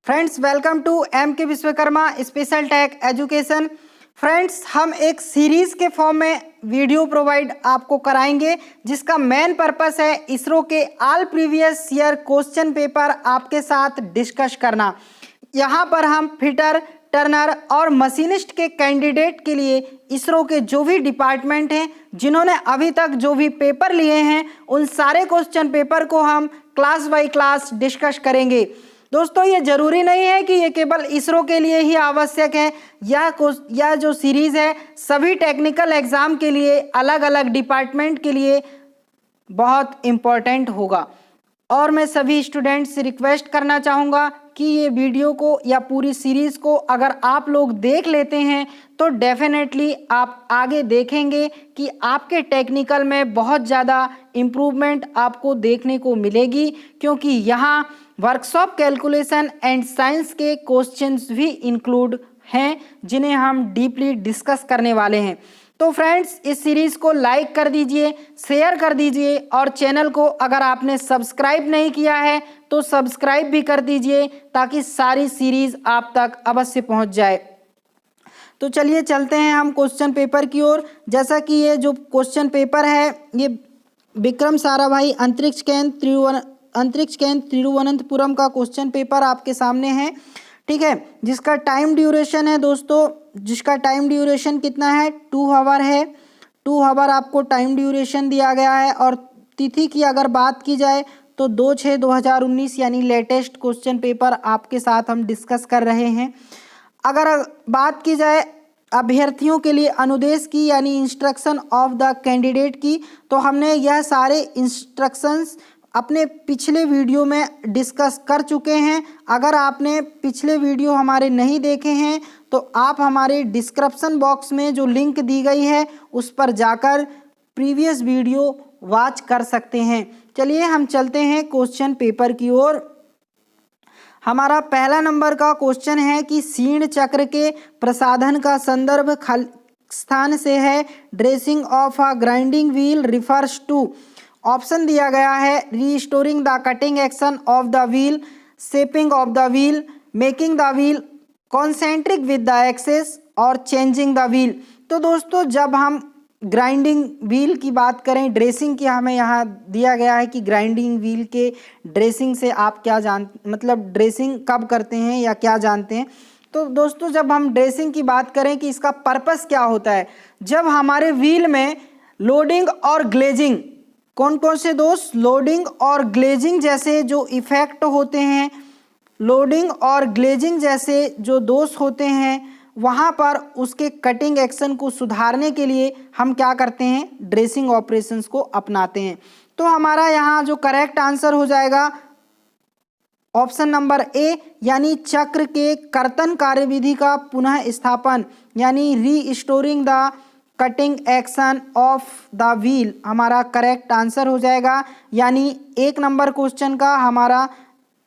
Friends, welcome to M K Vishwakarma special tech education. Friends, हम एक series के form में वीडियो प्रोवाइड आपको कराएंगे जिसका मेन पर्पस है इसरो के all previous year question paper आपके साथ डिस्कस करना। यहाँ पर हम फिटर, टर्नर और मशीनिस्ट के कैंडिडेट के लिए इसरो के जो भी डिपार्टमेंट हैं जिन्होंने अभी तक जो भी पेपर लिए हैं उन सारे क्वेश्चन पेपर को हम क्लास बाय क्लास डिस्कस करेंगे। दोस्तों, ये जरूरी नहीं है कि ये केवल इसरो के लिए ही आवश्यक है। यह जो सीरीज है सभी टेक्निकल एग्जाम के लिए, अलग अलग डिपार्टमेंट के लिए बहुत इम्पोर्टेंट होगा। और मैं सभी स्टूडेंट्स से रिक्वेस्ट करना चाहूँगा कि ये वीडियो को या पूरी सीरीज़ को अगर आप लोग देख लेते हैं तो डेफिनेटली आप आगे देखेंगे कि आपके टेक्निकल में बहुत ज़्यादा इम्प्रूवमेंट आपको देखने को मिलेगी, क्योंकि यहाँ वर्कशॉप कैलकुलेशन एंड साइंस के क्वेश्चंस भी इंक्लूड हैं जिन्हें हम डीपली डिस्कस करने वाले हैं। तो फ्रेंड्स, इस सीरीज़ को लाइक कर दीजिए, शेयर कर दीजिए और चैनल को अगर आपने सब्सक्राइब नहीं किया है तो सब्सक्राइब भी कर दीजिए ताकि सारी सीरीज़ आप तक अवश्य पहुंच जाए। तो चलिए चलते हैं हम क्वेश्चन पेपर की ओर। जैसा कि ये जो क्वेश्चन पेपर है ये विक्रम साराभाई अंतरिक्ष केंद्र तिरुवनंतपुरम का क्वेश्चन पेपर आपके सामने है, ठीक है, जिसका टाइम ड्यूरेशन है दोस्तों, जिसका टाइम ड्यूरेशन कितना है, 2 आवर है। 2 आवर आपको टाइम ड्यूरेशन दिया गया है। और तिथि की अगर बात की जाए तो 2/6/2019 यानी लेटेस्ट क्वेश्चन पेपर आपके साथ हम डिस्कस कर रहे हैं। अगर बात की जाए अभ्यर्थियों के लिए अनुदेश की यानी इंस्ट्रक्शन ऑफ द कैंडिडेट की, तो हमने यह सारे इंस्ट्रक्शंस अपने पिछले वीडियो में डिस्कस कर चुके हैं। अगर आपने पिछले वीडियो हमारे नहीं देखे हैं तो आप हमारे डिस्क्रिप्शन बॉक्स में जो लिंक दी गई है उस पर जाकर प्रीवियस वीडियो वॉच कर सकते हैं। चलिए हम चलते हैं क्वेश्चन पेपर की ओर। हमारा पहला नंबर का क्वेश्चन है कि शीर्ण चक्र के प्रसाधन का संदर्भ स्थान से है। Dressing of a grinding wheel refers to. Option दिया गया है restoring the cutting action of the wheel, shaping of the wheel, making the wheel concentric with the axis और चेंजिंग द व्हील। तो दोस्तों, जब हम ग्राइंडिंग व्हील की बात करें, ड्रेसिंग की हमें यहाँ दिया गया है कि ग्राइंडिंग व्हील के ड्रेसिंग से आप क्या मतलब ड्रेसिंग कब करते हैं या क्या जानते हैं। तो दोस्तों, जब हम ड्रेसिंग की बात करें कि इसका पर्पस क्या होता है, जब हमारे व्हील में लोडिंग और ग्लेजिंग, कौन कौन से दोस्त, लोडिंग और ग्लेजिंग जैसे जो इफेक्ट होते हैं, लोडिंग और ग्लेजिंग जैसे जो दोष होते हैं, वहाँ पर उसके कटिंग एक्शन को सुधारने के लिए हम क्या करते हैं, ड्रेसिंग ऑपरेशंस को अपनाते हैं। तो हमारा यहाँ जो करेक्ट आंसर हो जाएगा ऑप्शन नंबर ए, यानी चक्र के कर्तन कार्यविधि का पुनः स्थापन यानी restoring the cutting action of the wheel हमारा करेक्ट आंसर हो जाएगा। यानी 1 नंबर क्वेश्चन का हमारा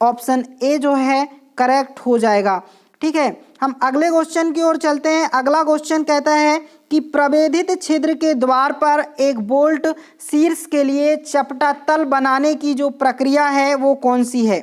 ऑप्शन ए जो है करेक्ट हो जाएगा। ठीक है, हम अगले क्वेश्चन की ओर चलते हैं। अगला क्वेश्चन कहता है कि प्रवेदित छिद्र के द्वार पर एक बोल्ट शीर्ष के लिए चपटा तल बनाने की जो प्रक्रिया है वो कौन सी है।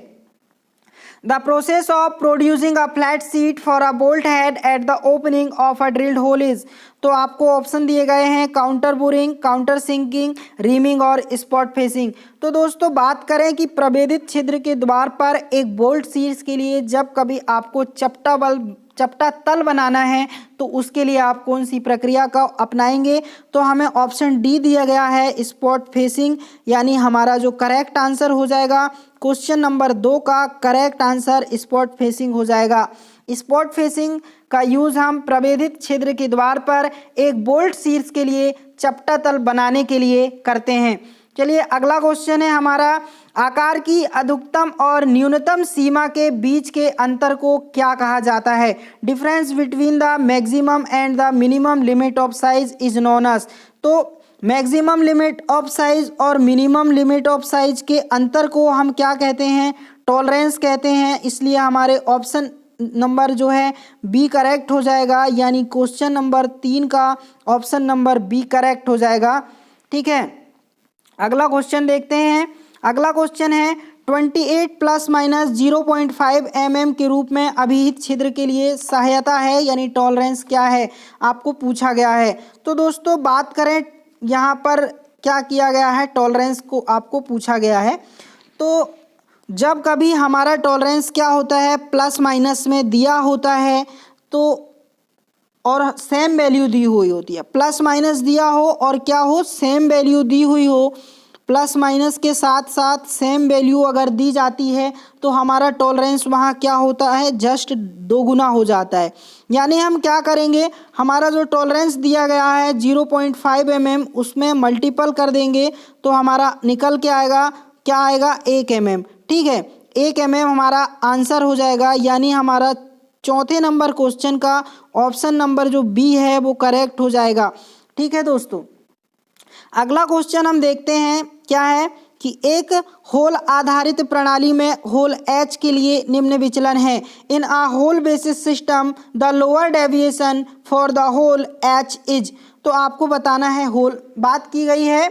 The process of producing a flat sheet for a bolt head at the opening of a drilled hole is। तो आपको ऑप्शन दिए गए हैं counter boring, counter sinking, reaming और स्पॉट फेसिंग। तो दोस्तों, बात करें कि प्रवेदित छिद्र के द्वार पर एक बोल्ट शीर्ष के लिए जब कभी आपको चपटा तल बनाना है तो उसके लिए आप कौन सी प्रक्रिया का अपनाएंगे। तो हमें ऑप्शन डी दिया गया है स्पॉट फेसिंग, यानी हमारा जो करेक्ट आंसर हो जाएगा क्वेश्चन नंबर 2 का करेक्ट आंसर स्पॉट फेसिंग हो जाएगा। स्पॉट फेसिंग का यूज़ हम प्रवेदित छिद्र के द्वार पर एक बोल्ट शीर्ष के लिए चपटा तल बनाने के लिए करते हैं। चलिए अगला क्वेश्चन है हमारा, आकार की अधिकतम और न्यूनतम सीमा के बीच के अंतर को क्या कहा जाता है। Difference between the maximum and the minimum limit of size is known as. तो मैक्सिमम लिमिट ऑफ साइज और मिनिमम लिमिट ऑफ साइज के अंतर को हम क्या कहते हैं, टॉलरेंस कहते हैं। इसलिए हमारे ऑप्शन नंबर जो है बी करेक्ट हो जाएगा, यानी क्वेश्चन नंबर 3 का ऑप्शन नंबर बी करेक्ट हो जाएगा। ठीक है, अगला क्वेश्चन देखते हैं। अगला क्वेश्चन है 28 प्लस माइनस 0.5 mm के रूप में अभिहित छिद्र के लिए सहायता है, यानी टॉलरेंस क्या है आपको पूछा गया है। तो दोस्तों बात करें यहाँ पर क्या किया गया है, टॉलरेंस को आपको पूछा गया है। तो जब कभी हमारा टॉलरेंस क्या होता है, प्लस माइनस में दिया होता है तो और सेम वैल्यू दी हुई होती है, प्लस माइनस दिया हो और क्या हो, सेम वैल्यू दी हुई हो, प्लस माइनस के साथ साथ सेम वैल्यू अगर दी जाती है तो हमारा टॉलरेंस वहाँ क्या होता है, जस्ट दोगुना हो जाता है। यानी हम क्या करेंगे, हमारा जो टॉलरेंस दिया गया है 0.5 mm उसमें मल्टीपल कर देंगे तो हमारा निकल के आएगा, क्या आएगा, 1 mm। ठीक है, 1 mm हमारा आंसर हो जाएगा, यानी हमारा चौथे नंबर क्वेश्चन का ऑप्शन नंबर जो बी है वो करेक्ट हो जाएगा। ठीक है दोस्तों, अगला क्वेश्चन हम देखते हैं क्या है कि एक होल आधारित प्रणाली में होल एच के लिए निम्न विचलन है। In a whole basis system the lower deviation for the whole H is. तो आपको बताना है, होल बात की गई है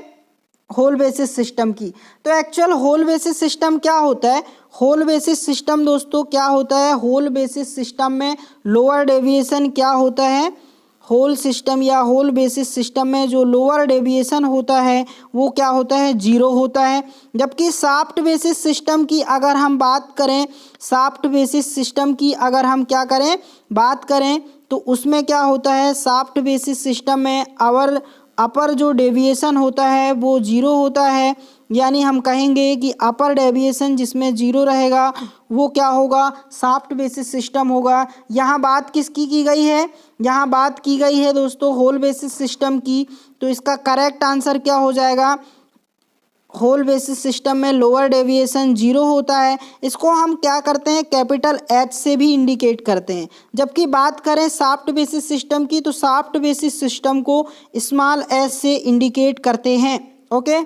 होल बेसिस सिस्टम की। तो एक्चुअल होल बेसिस सिस्टम क्या होता है, होल बेसिस सिस्टम दोस्तों क्या होता है, होल बेसिस सिस्टम में लोअर डेविएशन क्या होता है, होल सिस्टम या होल बेसिस सिस्टम में जो लोअर डेविएशन होता है वो क्या होता है, 0 होता है। जबकि सॉफ्ट बेसिस सिस्टम की अगर हम बात करें, सॉफ्ट बेसिस सिस्टम की अगर हम क्या करें, बात करें तो उसमें क्या होता है, सॉफ्ट बेसिस सिस्टम में अपर जो डेविएशन होता है वो 0 होता है। यानी हम कहेंगे कि अपर डेविएशन जिसमें 0 रहेगा वो क्या होगा, सॉफ्ट बेसिस सिस्टम होगा। यहाँ बात किसकी की गई है, यहाँ बात की गई है दोस्तों होल बेसिस सिस्टम की। तो इसका करेक्ट आंसर क्या हो जाएगा, होल बेसिस सिस्टम में लोअर डेविएशन 0 होता है। इसको हम क्या करते हैं, कैपिटल एच से भी इंडिकेट करते हैं। जबकि बात करें सॉफ्ट बेसिस सिस्टम की तो सॉफ्ट बेसिस सिस्टम को स्मॉल एच से इंडिकेट करते हैं। ओके,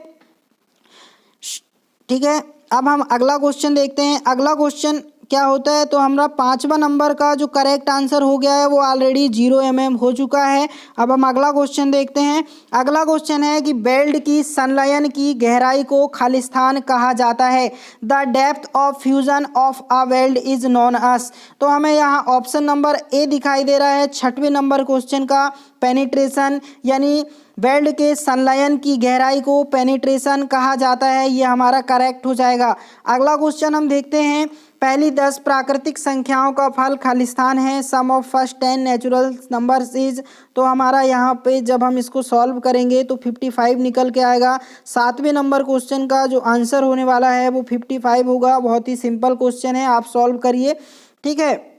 ठीक है, अब हम अगला क्वेश्चन देखते हैं। अगला क्वेश्चन क्या होता है, तो हमारा 5वां नंबर का जो करेक्ट आंसर हो गया है वो ऑलरेडी 0 mm हो चुका है। अब हम अगला क्वेश्चन देखते हैं। अगला क्वेश्चन है कि वेल्ड की संलयन की गहराई को खालिस्तान कहा जाता है। The depth of fusion of a weld is known as. तो हमें यहाँ ऑप्शन नंबर ए दिखाई दे रहा है 6वें नंबर क्वेश्चन का, पेनिट्रेशन, यानी वेल्ड के संलयन की गहराई को पेनिट्रेशन कहा जाता है, ये हमारा करेक्ट हो जाएगा। अगला क्वेश्चन हम देखते हैं, पहली 10 प्राकृतिक संख्याओं का फल खालिस्तान है। Sum of first 10 natural numbers is. तो हमारा यहाँ पे जब हम इसको सॉल्व करेंगे तो 55 निकल के आएगा। 7वें नंबर क्वेश्चन का जो आंसर होने वाला है वो 55 होगा। बहुत ही सिंपल क्वेश्चन है, आप सॉल्व करिए। ठीक है,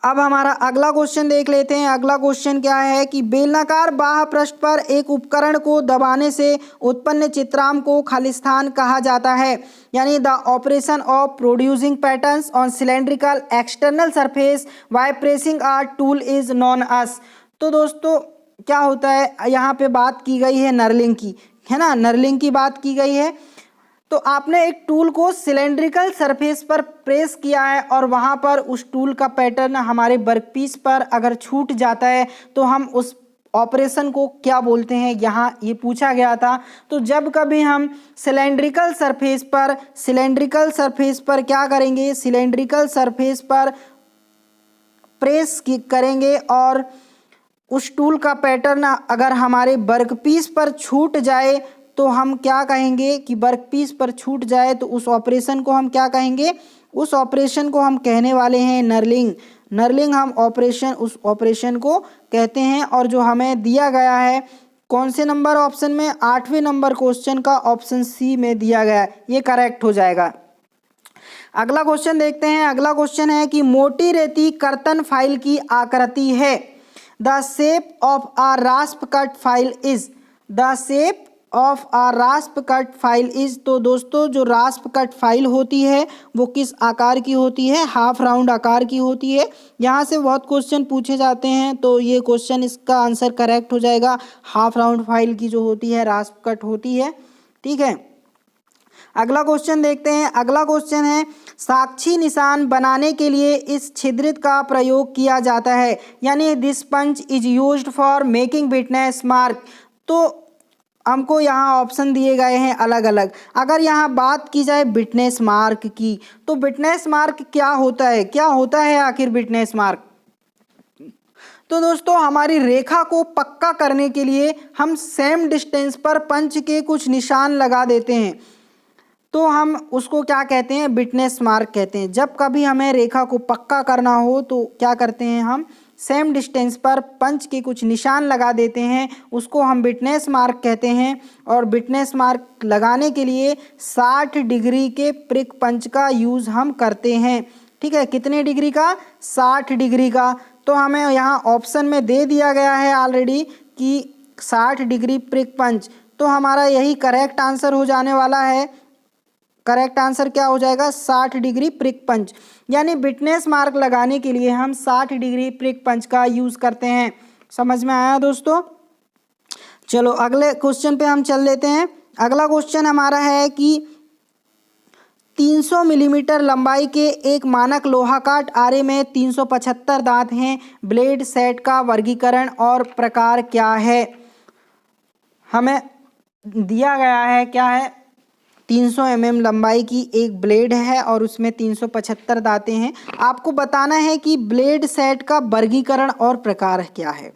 अब हमारा अगला क्वेश्चन देख लेते हैं। अगला क्वेश्चन क्या है कि बेलनाकार बाह्य पृष्ठ पर एक उपकरण को दबाने से उत्पन्न चित्रांश को खालिस्तान कहा जाता है। यानी the operation of producing patterns on cylindrical external surface by pressing a tool is known as. तो दोस्तों क्या होता है, यहाँ पे बात की गई है नर्लिंग की, है ना, नर्लिंग की बात की गई है। तो आपने एक टूल को सिलेंड्रिकल सरफेस पर प्रेस किया है और वहाँ पर उस टूल का पैटर्न हमारे वर्कपीस पर अगर छूट जाता है तो हम उस ऑपरेशन को क्या बोलते हैं, यहाँ ये पूछा गया था। तो जब कभी हम सिलेंड्रिकल सरफेस पर क्या करेंगे, सिलेंड्रिकल सरफेस पर प्रेस करेंगे और उस टूल का पैटर्न अगर हमारे वर्कपीस पर छूट जाए तो हम क्या कहेंगे कि वर्कपीस पर छूट जाए तो उस ऑपरेशन को हम क्या कहेंगे, उस ऑपरेशन को हम कहने वाले हैं नर्लिंग। नर्लिंग हम उस ऑपरेशन को कहते हैं। और जो हमें दिया गया है कौन से नंबर ऑप्शन में, 8वें नंबर क्वेश्चन का ऑप्शन सी में दिया गया है, ये करेक्ट हो जाएगा। अगला क्वेश्चन देखते हैं। अगला क्वेश्चन है कि मोटी रेती कर्तन फाइल की आकृति है। The shape of a रास्प cut file is. The shape of a रास्प cut file is. तो दोस्तों जो रास्प कट फाइल होती है वो किस आकार की होती है, हाफ राउंड आकार की होती है। यहाँ से बहुत क्वेश्चन पूछे जाते हैं तो ये क्वेश्चन इसका आंसर करेक्ट हो जाएगा। हाफ राउंड फाइल की जो होती है रास्प कट होती है। ठीक है, अगला क्वेश्चन देखते हैं। अगला क्वेश्चन है साक्षी निशान बनाने के लिए इस छिद्रित का प्रयोग किया जाता है। यानी this punch is used for making witness mark. तो हमको यहाँ ऑप्शन दिए गए हैं अलग अलग। अगर यहाँ बात की जाए बिटनेस मार्क की, तो बिटनेस मार्क क्या होता है, क्या होता है आखिर बिटनेस मार्क? तो दोस्तों हमारी रेखा को पक्का करने के लिए हम सेम डिस्टेंस पर पंच के कुछ निशान लगा देते हैं, तो हम उसको क्या कहते हैं, बिटनेस मार्क कहते हैं। जब कभी हमें रेखा को पक्का करना हो तो क्या करते हैं, हम सेम डिस्टेंस पर पंच के कुछ निशान लगा देते हैं, उसको हम बिटनेस मार्क कहते हैं। और बिटनेस मार्क लगाने के लिए 60 डिग्री के प्रिक पंच का यूज़ हम करते हैं। ठीक है, कितने डिग्री का? 60 डिग्री का। तो हमें यहाँ ऑप्शन में दे दिया गया है ऑलरेडी कि 60 डिग्री प्रिक पंच, तो हमारा यही करेक्ट आंसर हो जाने वाला है। करेक्ट आंसर क्या हो जाएगा? 60 डिग्री प्रिक पंच। यानी बिटनेस मार्क लगाने के लिए हम 60 डिग्री प्रिक पंच का यूज़ करते हैं। समझ में आया दोस्तों? चलो अगले क्वेश्चन पे हम चल लेते हैं। अगला क्वेश्चन हमारा है कि 300 मिलीमीटर लंबाई के एक मानक लोहा काट आरे में 375 दांत हैं। ब्लेड सेट का वर्गीकरण और प्रकार क्या है? हमें दिया गया है क्या है, 300 mm लंबाई की एक ब्लेड है और उसमें 375 दांतें हैं। आपको बताना है कि ब्लेड सेट का वर्गीकरण और प्रकार क्या है।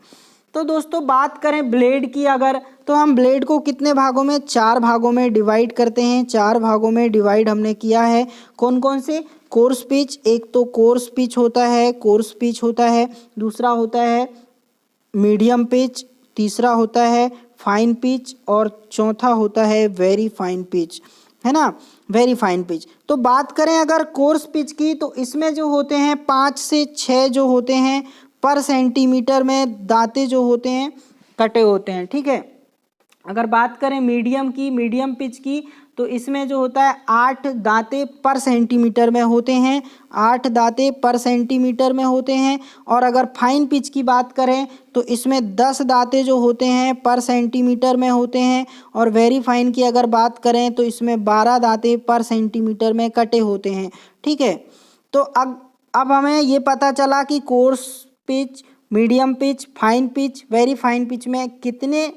तो दोस्तों बात करें ब्लेड की अगर, तो हम ब्लेड को कितने भागों में, 4 भागों में डिवाइड करते हैं। 4 भागों में डिवाइड हमने किया है। कौन कौन से? कोर्स पिच, एक तो कोर्स पिच होता है, कोर्स पिच होता है। दूसरा होता है मीडियम पिच, तीसरा होता है फाइन पिच और चौथा होता है वेरी फाइन पिच, है ना, वेरी फाइन पिच। तो बात करें अगर कोर्स पिच की, तो इसमें जो होते हैं 5 से 6 जो होते हैं पर सेंटीमीटर में दांते जो होते हैं कटे होते हैं। ठीक है, अगर बात करें मीडियम की, मीडियम पिच की, तो इसमें जो होता है 8 दांते पर सेंटीमीटर में होते हैं, 8 दांते पर सेंटीमीटर में होते हैं। और अगर फाइन पिच की बात करें तो इसमें 10 दांते जो होते हैं पर सेंटीमीटर में होते हैं। और वेरी फाइन की अगर बात करें तो इसमें 12 दांते पर सेंटीमीटर में कटे होते हैं। ठीक है, तो अब हमें ये पता चला कि course pitch, medium pitch, fine pitch, very fine pitch में कितने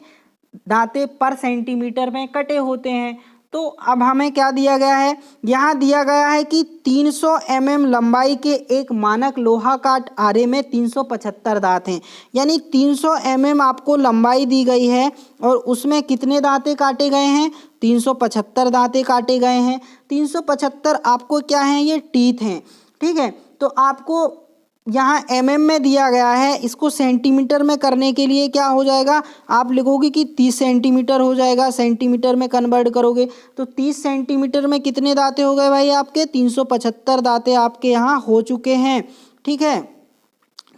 दांते पर सेंटीमीटर में कटे होते हैं। तो अब हमें क्या दिया गया है, यहाँ दिया गया है कि 300 mm लंबाई के एक मानक लोहा काट आरे में 375 दांत हैं। यानी 300 mm आपको लंबाई दी गई है और उसमें कितने दांते काटे गए हैं, 375 दांते काटे गए हैं। 375 आपको क्या हैं, ये टीथ हैं। ठीक है, तो आपको यहाँ mm में दिया गया है, इसको सेंटीमीटर में करने के लिए क्या हो जाएगा, आप लिखोगे कि 30 सेंटीमीटर हो जाएगा। सेंटीमीटर में कन्वर्ट करोगे तो 30 सेंटीमीटर में कितने दांते हो गए भाई आपके, 375 दांते आपके यहाँ हो चुके हैं। ठीक है,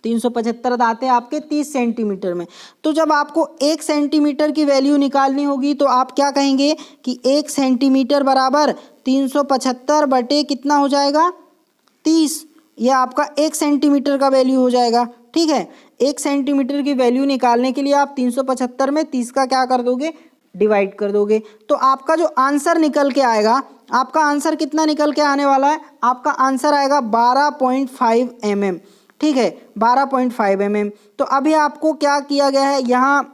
375 दांते आपके 30 सेंटीमीटर में। तो जब आपको 1 सेंटीमीटर की वैल्यू निकालनी होगी तो आप क्या कहेंगे कि 1 सेंटीमीटर बराबर 375 बटे कितना हो जाएगा, 30। यह आपका 1 सेंटीमीटर का वैल्यू हो जाएगा। ठीक है, 1 सेंटीमीटर की वैल्यू निकालने के लिए आप 375 में 30 का क्या कर दोगे, डिवाइड कर दोगे। तो आपका जो आंसर निकल के आएगा, आपका आंसर कितना निकल के आने वाला है, आपका आंसर आएगा 12.5 mm। ठीक है, 12.5 mm। तो अभी आपको क्या किया गया है, यहाँ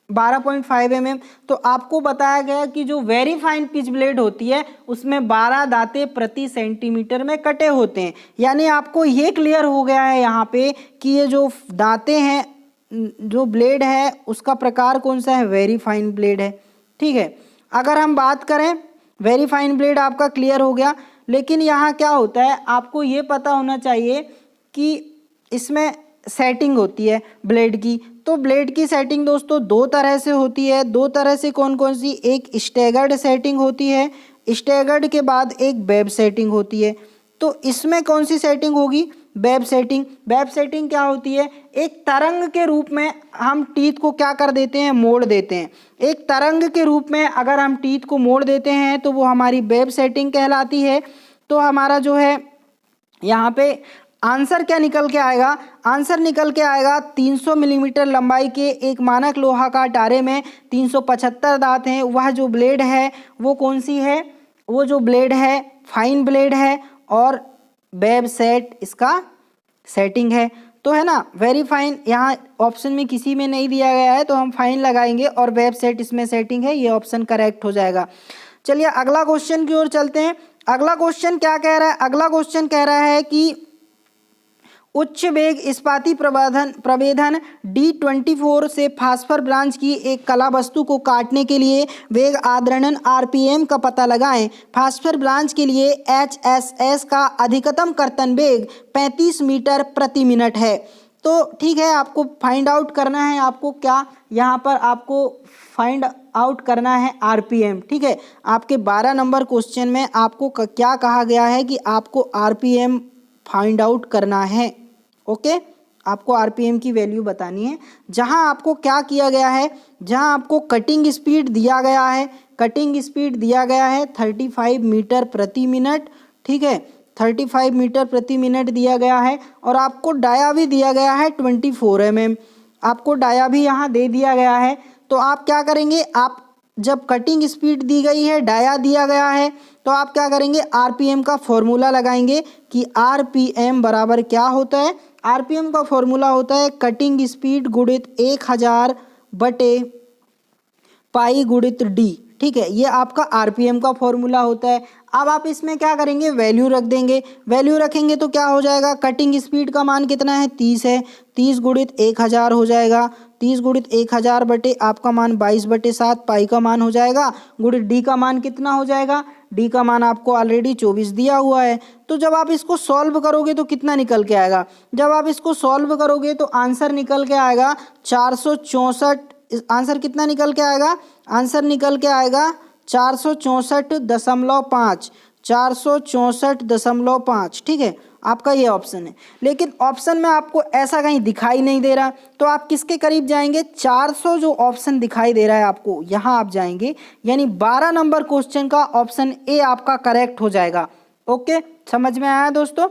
12.5 mm। तो आपको बताया गया कि जो वेरी फाइन पिच ब्लेड होती है उसमें 12 दांते प्रति सेंटीमीटर में कटे होते हैं। यानी आपको ये क्लियर हो गया है यहाँ पे कि ये जो दांते हैं, जो ब्लेड है उसका प्रकार कौन सा है, वेरी फाइन ब्लेड है। ठीक है, अगर हम बात करें वेरी फाइन ब्लेड आपका क्लियर हो गया। लेकिन यहाँ क्या होता है, आपको ये पता होना चाहिए कि इसमें सेटिंग होती है ब्लेड की। तो ब्लेड की सेटिंग दोस्तों 2 तरह से होती है। 2 तरह से कौन कौन सी, एक स्टैगर्ड सेटिंग होती है, स्टैगर्ड के बाद एक वेब सेटिंग होती है। तो इसमें कौन सी सेटिंग होगी, वेब सेटिंग। वेब सेटिंग क्या होती है, एक तरंग के रूप में हम टीथ को क्या कर देते हैं, मोड़ देते हैं। एक तरंग के रूप में अगर हम टीथ को मोड़ देते हैं तो वो हमारी वेब सेटिंग कहलाती है। तो हमारा जो है यहाँ पे आंसर क्या निकल के आएगा, आंसर निकल के आएगा 300 मिलीमीटर लंबाई के एक मानक लोहा का आरे में 375 दांत हैं। वह जो ब्लेड है वो कौन सी है, वो जो ब्लेड है फाइन ब्लेड है और वेब सेट इसका सेटिंग है। तो है ना, वेरी फाइन। यहाँ ऑप्शन में किसी में नहीं दिया गया है तो हम फाइन लगाएंगे और वेब सेट इसमें सेटिंग है, ये ऑप्शन करेक्ट हो जाएगा। चलिए अगला क्वेश्चन की ओर चलते हैं। अगला क्वेश्चन क्या कह रहा है? अगला क्वेश्चन कह रहा है कि उच्च वेग इस्पाती प्रवेधन D24 से फास्फर ब्रांच की एक कला वस्तु को काटने के लिए वेग आद्रणन RPM का पता लगाएं। फास्फर ब्रांच के लिए HSS का अधिकतम कर्तन वेग 35 मीटर प्रति मिनट है। तो ठीक है, आपको फाइंड आउट करना है, आपको क्या यहाँ पर आपको फाइंड आउट करना है RPM। ठीक है, आपके 12 नंबर क्वेश्चन में आपको क्या कहा गया है कि आपको RPM फाइंड आउट करना है। ओके, आपको RPM की वैल्यू बतानी है। जहां आपको क्या किया गया है, जहां आपको कटिंग स्पीड दिया गया है, कटिंग स्पीड दिया गया है 35 मीटर प्रति मिनट। ठीक है, 35 मीटर प्रति मिनट दिया गया है और आपको डाया भी दिया गया है 24 mm। आपको डाया भी यहाँ दे दिया गया है। तो आप क्या करेंगे, आप जब कटिंग स्पीड दी गई है, डाया दिया गया है, तो आप क्या करेंगे, RPM का फॉर्मूला लगाएंगे कि RPM बराबर क्या होता है। RPM का फॉर्मूला होता है कटिंग स्पीड गुणित 1000 बटे पाई गुणित D। ठीक है, ये आपका RPM का फॉर्मूला होता है। अब आप इसमें क्या करेंगे, वैल्यू रख देंगे। वैल्यू रखेंगे तो क्या हो जाएगा, कटिंग स्पीड का मान कितना है, 30 है, 30 गुणित 1000 हो जाएगा। 30 गुणित 1000 बटे आपका मान 22/7 पाई का मान हो जाएगा, गुणित D का मान कितना हो जाएगा, D का मान आपको ऑलरेडी 24 दिया हुआ है। तो जब आप इसको सॉल्व करोगे तो कितना निकल के आएगा, जब आप इसको सॉल्व करोगे तो आंसर निकल के आएगा 464। आंसर कितना निकल के आएगा, आंसर निकल के आएगा 464.5, 464.5। ठीक है, आपका ये ऑप्शन है। लेकिन ऑप्शन में आपको ऐसा कहीं दिखाई नहीं दे रहा, तो आप किसके करीब जाएंगे, 400 जो ऑप्शन दिखाई दे रहा है आपको, यहाँ आप जाएंगे। यानी 12 नंबर क्वेश्चन का ऑप्शन ए आपका करेक्ट हो जाएगा। ओके, समझ में आया दोस्तों।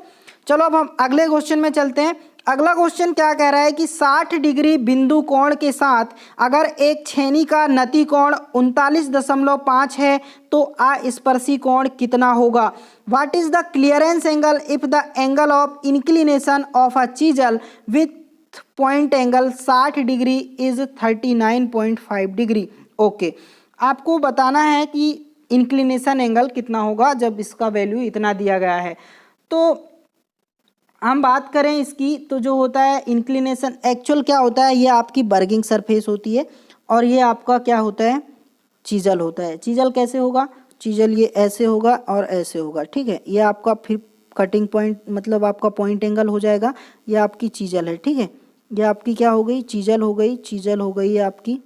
चलो अब हम अगले क्वेश्चन में चलते हैं। अगला क्वेश्चन क्या कह रहा है कि 60 डिग्री बिंदु कोण के साथ अगर एक छेनी का नति कोण 39.5 है तो अस्पर्शी कोण कितना होगा। What is the clearance angle if the angle of inclination of a chisel with point angle 60 degree is 39.5 degree. Okay, आपको बताना है कि इंक्लिनेशन एंगल कितना होगा जब इसका वैल्यू इतना दिया गया है। तो हम बात करें इसकी, तो जो होता है इंक्लिनेशन, एक्चुअल क्या होता है, ये आपकी वर्किंग सरफेस होती है और ये आपका क्या होता है, चीजल होता है। चीजल कैसे होगा, चीजल ये ऐसे होगा और ऐसे होगा। ठीक है, ये आपका फिर कटिंग पॉइंट मतलब आपका पॉइंट एंगल हो जाएगा। ये आपकी चीजल है। ठीक है, ये आपकी क्या हो गई, चीजल हो गई, चीजल हो गई है आपकी।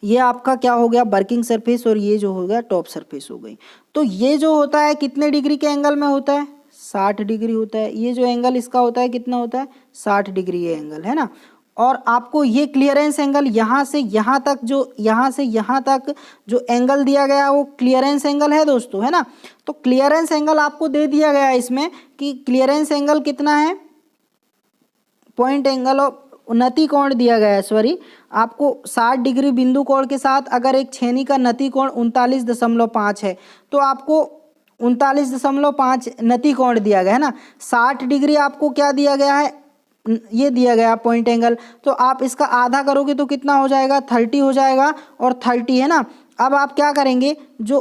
ये आपका क्या हो गया, वर्किंग सरफेस, और ये जो हो गया टॉप सरफेस हो गई। तो ये जो होता है कितने डिग्री के एंगल में होता है, 60 डिग्री होता है। ये जो एंगल इसका होता है कितना होता है, 60 डिग्री ये एंगल है ना। और आपको ये क्लियरेंस एंगल यहाँ से यहाँ तक, जो यहाँ से यहाँ तक जो एंगल दिया गया है वो क्लियरेंस एंगल है दोस्तों, है ना। तो क्लियरेंस एंगल आपको दे दिया गया है इसमें कि क्लियरेंस एंगल कितना है, पॉइंट एंगल ऑफ नति कोण दिया गया है, सॉरी, आपको 60 डिग्री बिंदु कोण के साथ अगर एक छेनी का नति कोण 39.5 है तो आपको 39.5 नति कोण दिया गया है ना। 60 डिग्री आपको क्या दिया गया है, ये दिया गया पॉइंट एंगल। तो आप इसका आधा करोगे तो कितना हो जाएगा, 30 हो जाएगा, और 30 है ना। अब आप क्या करेंगे, जो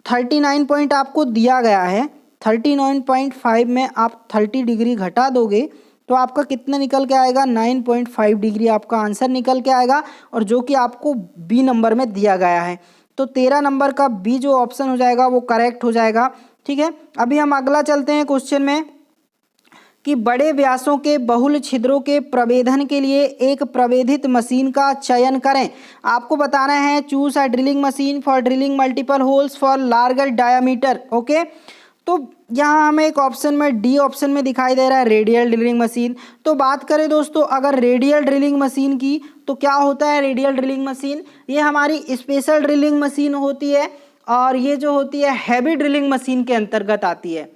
39 पॉइंट आपको दिया गया है, 39.5 में आप 30 डिग्री घटा दोगे तो आपका कितना निकल के आएगा, 9.5 डिग्री आपका आंसर निकल के आएगा, और जो कि आपको बी नंबर में दिया गया है। तो 13 नंबर का बी जो ऑप्शन हो जाएगा वो करेक्ट हो जाएगा। ठीक है, अभी हम अगला चलते हैं क्वेश्चन में कि बड़े व्यासों के बहुल छिद्रों के प्रवेधन के लिए एक प्रवेधित मशीन का चयन करें। आपको बताना है choose a drilling machine for drilling multiple holes for larger diameter. Okay, तो यहाँ हमें एक ऑप्शन में डी ऑप्शन में दिखाई दे रहा है रेडियल ड्रिलिंग मशीन। तो बात करें दोस्तों अगर रेडियल ड्रिलिंग मशीन की, तो क्या होता है रेडियल ड्रिलिंग मशीन, ये हमारी स्पेशल ड्रिलिंग मशीन होती है और ये जो होती है हैवी ड्रिलिंग मशीन के अंतर्गत आती है।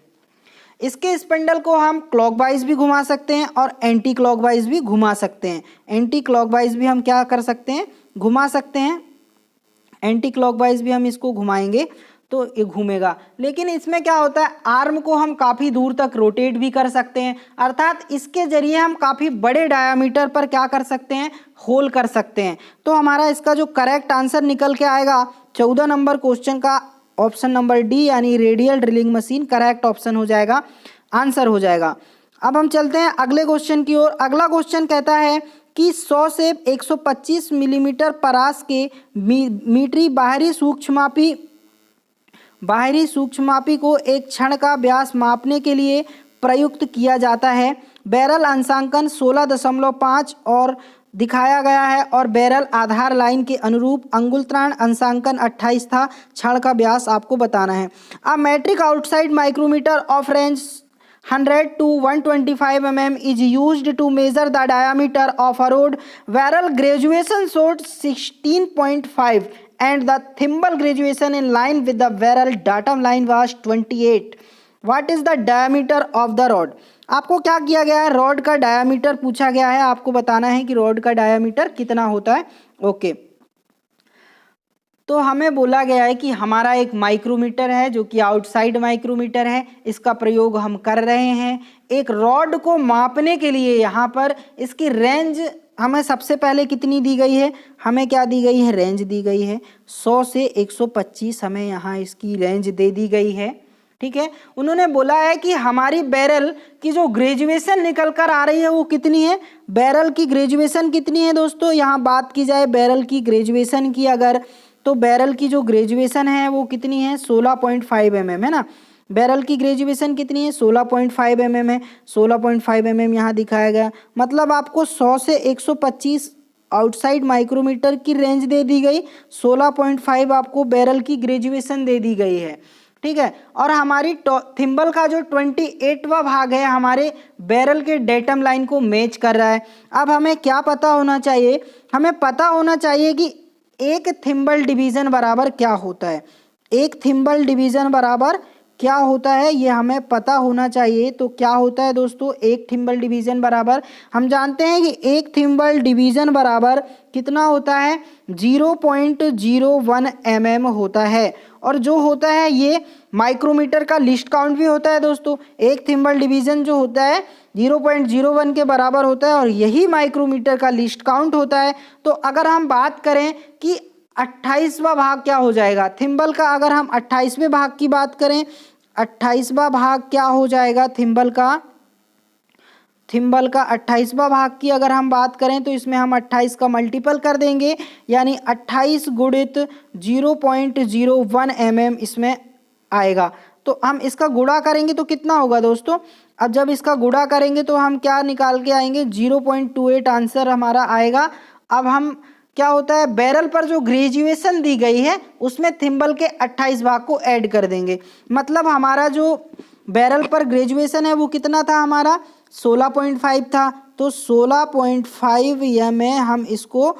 इसके स्पिंडल को हम क्लॉकवाइज भी घुमा सकते हैं और एंटी क्लॉकवाइज भी घुमा सकते हैं। एंटी क्लॉकवाइज भी हम क्या कर सकते हैं, घुमा सकते हैं, एंटी क्लॉकवाइज भी हम इसको घुमाएंगे। तो ये घूमेगा। लेकिन इसमें क्या होता है, आर्म को हम काफ़ी दूर तक रोटेट भी कर सकते हैं, अर्थात इसके जरिए हम काफ़ी बड़े डायामीटर पर क्या कर सकते हैं, होल कर सकते हैं। तो हमारा इसका जो करेक्ट आंसर निकल के आएगा 14 नंबर क्वेश्चन का ऑप्शन नंबर डी यानी radial drilling machine correct option हो जाएगा, आंसर हो जाएगा। अब हम चलते हैं अगले क्वेश्चन की ओर। अगला क्वेश्चन कहता है कि 100 से 125 मिलीमीटर परास के मीटरी बाहरी सूक्ष्ममापी को एक क्षण का व्यास मापने के लिए प्रयुक्त किया जाता है। बैरल अंशांकन 16.5 और दिखाया गया है और बैरल आधार लाइन के अनुरूप अंगुलत्राण अंशांकन 28 था। क्षण का व्यास आपको बताना है। A metric outside micrometer of range 100 to 125 mm is used to measure the diameter of a rod. Barrel graduation showed 16.5 and the thimble graduation in line with the barrel datum line was 28. What is the diameter of the rod? आपको क्या किया गया है, rod का diameter पूछा गया है, आपको बताना है कि रॉड का डायामीटर कितना होता है। ओके, तो हमें बोला गया है कि हमारा एक माइक्रोमीटर है जो कि आउटसाइड माइक्रोमीटर है, इसका प्रयोग हम कर रहे हैं एक रॉड को मापने के लिए। यहाँ पर इसकी रेंज हमें सबसे पहले कितनी दी गई है, हमें क्या दी गई है, रेंज दी गई है 100 से 125 हमें यहाँ इसकी रेंज दे दी गई है। ठीक है, उन्होंने बोला है कि हमारी बैरल की जो ग्रेजुएशन निकल कर आ रही है वो कितनी है, बैरल की ग्रेजुएशन कितनी है दोस्तों। यहाँ बात की जाए बैरल की ग्रेजुएशन की अगर, तो बैरल की जो ग्रेजुएशन है वो कितनी है, 16.5 mm है ना। बैरल की ग्रेजुएशन कितनी है, 16.5 mm है। 16.5 mm यहाँ दिखाया गया, मतलब आपको 100 से 125 आउटसाइड माइक्रोमीटर की रेंज दे दी गई, 16.5 आपको बैरल की ग्रेजुएशन दे दी गई है। ठीक है, और हमारी थिम्बल का जो 28वां भाग है हमारे बैरल के डेटम लाइन को मैच कर रहा है। अब हमें क्या पता होना चाहिए, हमें पता होना चाहिए कि एक थिम्बल डिवीज़न बराबर क्या होता है, एक थिम्बल डिवीज़न बराबर क्या होता है ये हमें पता होना चाहिए। तो क्या होता है दोस्तों, एक थिम्बल डिवीज़न बराबर, हम जानते हैं कि एक थिम्बल डिवीज़न बराबर कितना होता है, 0.01 mm होता है। और जो होता है ये माइक्रोमीटर का लिस्ट काउंट भी होता है दोस्तों। एक थिम्बल डिवीज़न जो होता है 0.01 के बराबर होता है और यही माइक्रोमीटर का लिस्ट काउंट होता है। तो अगर हम बात करें कि 28वां भाग क्या हो जाएगा थिम्बल का, अगर हम 28वें भाग की बात करें, 28वां भाग क्या हो जाएगा थिम्बल का 28वां भाग की अगर हम बात करें तो इसमें हम 28 का मल्टीपल कर देंगे, यानी 28 गुणित 0.01 mm इसमें आएगा। तो हम इसका गुणा करेंगे तो कितना होगा दोस्तों, अब जब इसका गुणा करेंगे तो हम क्या निकाल के आएंगे, 0.28 आंसर हमारा आएगा। अब हम क्या होता है, बैरल पर जो ग्रेजुएशन दी गई है उसमें थिम्बल के 28 भाग को ऐड कर देंगे, मतलब हमारा जो बैरल पर ग्रेजुएशन है वो कितना था, हमारा 16.5 था। तो 16.5 या में हम इसको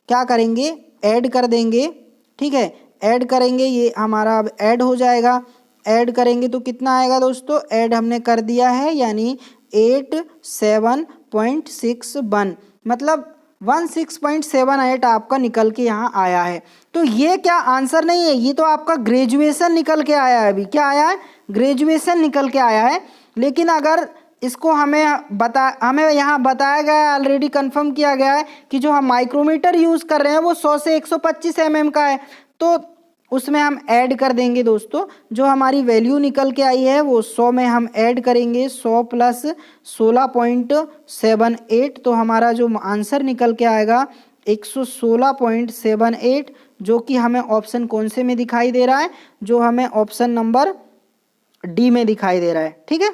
क्या करेंगे, ऐड कर देंगे। ठीक है, ऐड करेंगे, ये हमारा अब ऐड हो जाएगा। ऐड करेंगे तो कितना आएगा दोस्तों, ऐड हमने कर दिया है यानी 87.61, मतलब 16.78 आपका निकल के यहाँ आया है। तो ये क्या आंसर नहीं है, ये तो आपका ग्रेजुएशन निकल के आया है। अभी क्या आया है, ग्रेजुएशन निकल के आया है। लेकिन अगर इसको हमें यहाँ बताया गया है, ऑलरेडी कंफर्म किया गया है कि जो हम माइक्रोमीटर यूज़ कर रहे हैं वो 100 से 125 mm का है, तो उसमें हम ऐड कर देंगे दोस्तों। जो हमारी वैल्यू निकल के आई है वो 100 में हम ऐड करेंगे, 100 प्लस 16.78, तो हमारा जो आंसर निकल के आएगा 116.78, जो कि हमें ऑप्शन कौन से में दिखाई दे रहा है, जो हमें ऑप्शन नंबर डी में दिखाई दे रहा है। ठीक है,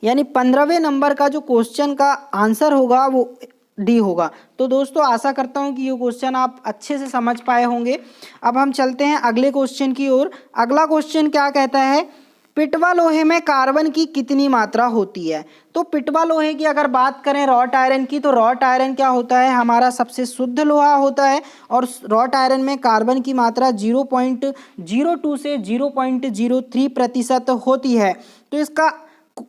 यानी 15वें नंबर का जो क्वेश्चन का आंसर होगा वो डी होगा। तो दोस्तों आशा करता हूँ कि ये क्वेश्चन आप अच्छे से समझ पाए होंगे। अब हम चलते हैं अगले क्वेश्चन की ओर। अगला क्वेश्चन क्या कहता है, पिटवा लोहे में कार्बन की कितनी मात्रा होती है। तो पिटवा लोहे की अगर बात करें रॉट आयरन की, तो रॉट आयरन क्या होता है, हमारा सबसे शुद्ध लोहा होता है और रॉट आयरन में कार्बन की मात्रा 0.02 से 0.03% होती है। तो इसका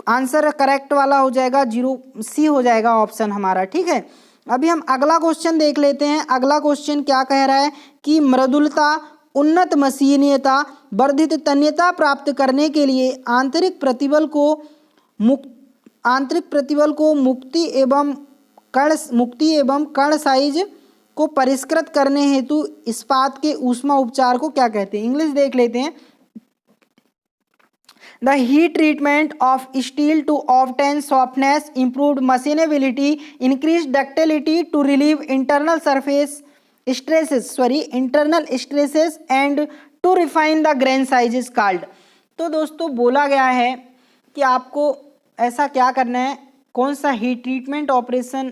आंसर करेक्ट वाला हो जाएगा 0C हो जाएगा ऑप्शन हमारा। ठीक है, अभी हम अगला क्वेश्चन देख लेते हैं। अगला क्वेश्चन क्या कह रहा है कि मृदुलता उन्नत मशीनीयता वर्धित तन्यता प्राप्त करने के लिए आंतरिक प्रतिबल को मुक्ति एवं कण साइज को परिष्कृत करने हेतु इस्पात के ऊष्मा उपचार को क्या कहते हैं? इंग्लिश देख लेते हैं। The heat treatment of steel to obtain softness, improved machinability, increased ductility to relieve internal stresses and to refine the grain size is called। तो दोस्तों बोला गया है कि आपको ऐसा क्या करना है, कौन सा हीट ट्रीटमेंट ऑपरेशन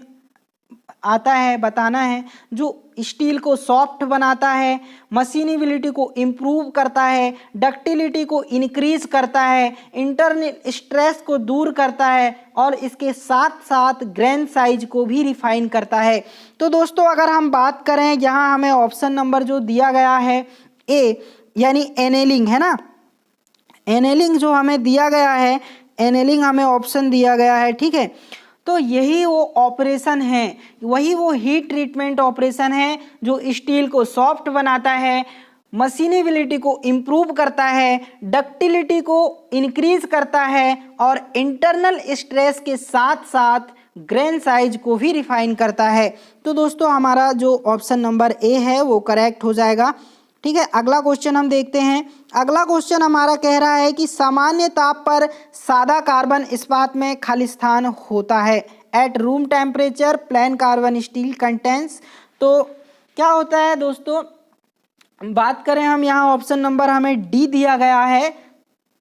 आता है बताना है जो स्टील को सॉफ्ट बनाता है, मशीनेबिलिटी को इम्प्रूव करता है, डक्टिलिटी को इंक्रीज करता है, इंटरनल स्ट्रेस को दूर करता है और इसके साथ साथ ग्रेन साइज को भी रिफाइन करता है। तो दोस्तों अगर हम बात करें, यहाँ हमें ऑप्शन नंबर जो दिया गया है ए यानी एनेलिंग है ना, एनेलिंग जो हमें दिया गया है, एनेलिंग हमें ऑप्शन दिया गया है, ठीक है। तो यही वो ऑपरेशन है, वही वो हीट ट्रीटमेंट ऑपरेशन है जो स्टील को सॉफ्ट बनाता है, मशीनेबिलिटी को इम्प्रूव करता है, डक्टिलिटी को इंक्रीज करता है और इंटरनल स्ट्रेस के साथ साथ ग्रेन साइज को भी रिफाइन करता है। तो दोस्तों हमारा जो ऑप्शन नंबर ए है वो करेक्ट हो जाएगा, ठीक है। अगला क्वेश्चन हम देखते हैं। अगला क्वेश्चन हमारा कह रहा है कि सामान्य ताप पर सादा कार्बन इस्पात में खालिस्तान होता है। At room temperature plane carbon steel contains. तो क्या होता है दोस्तों, बात करें हम, यहाँ ऑप्शन नंबर हमें डी दिया गया है।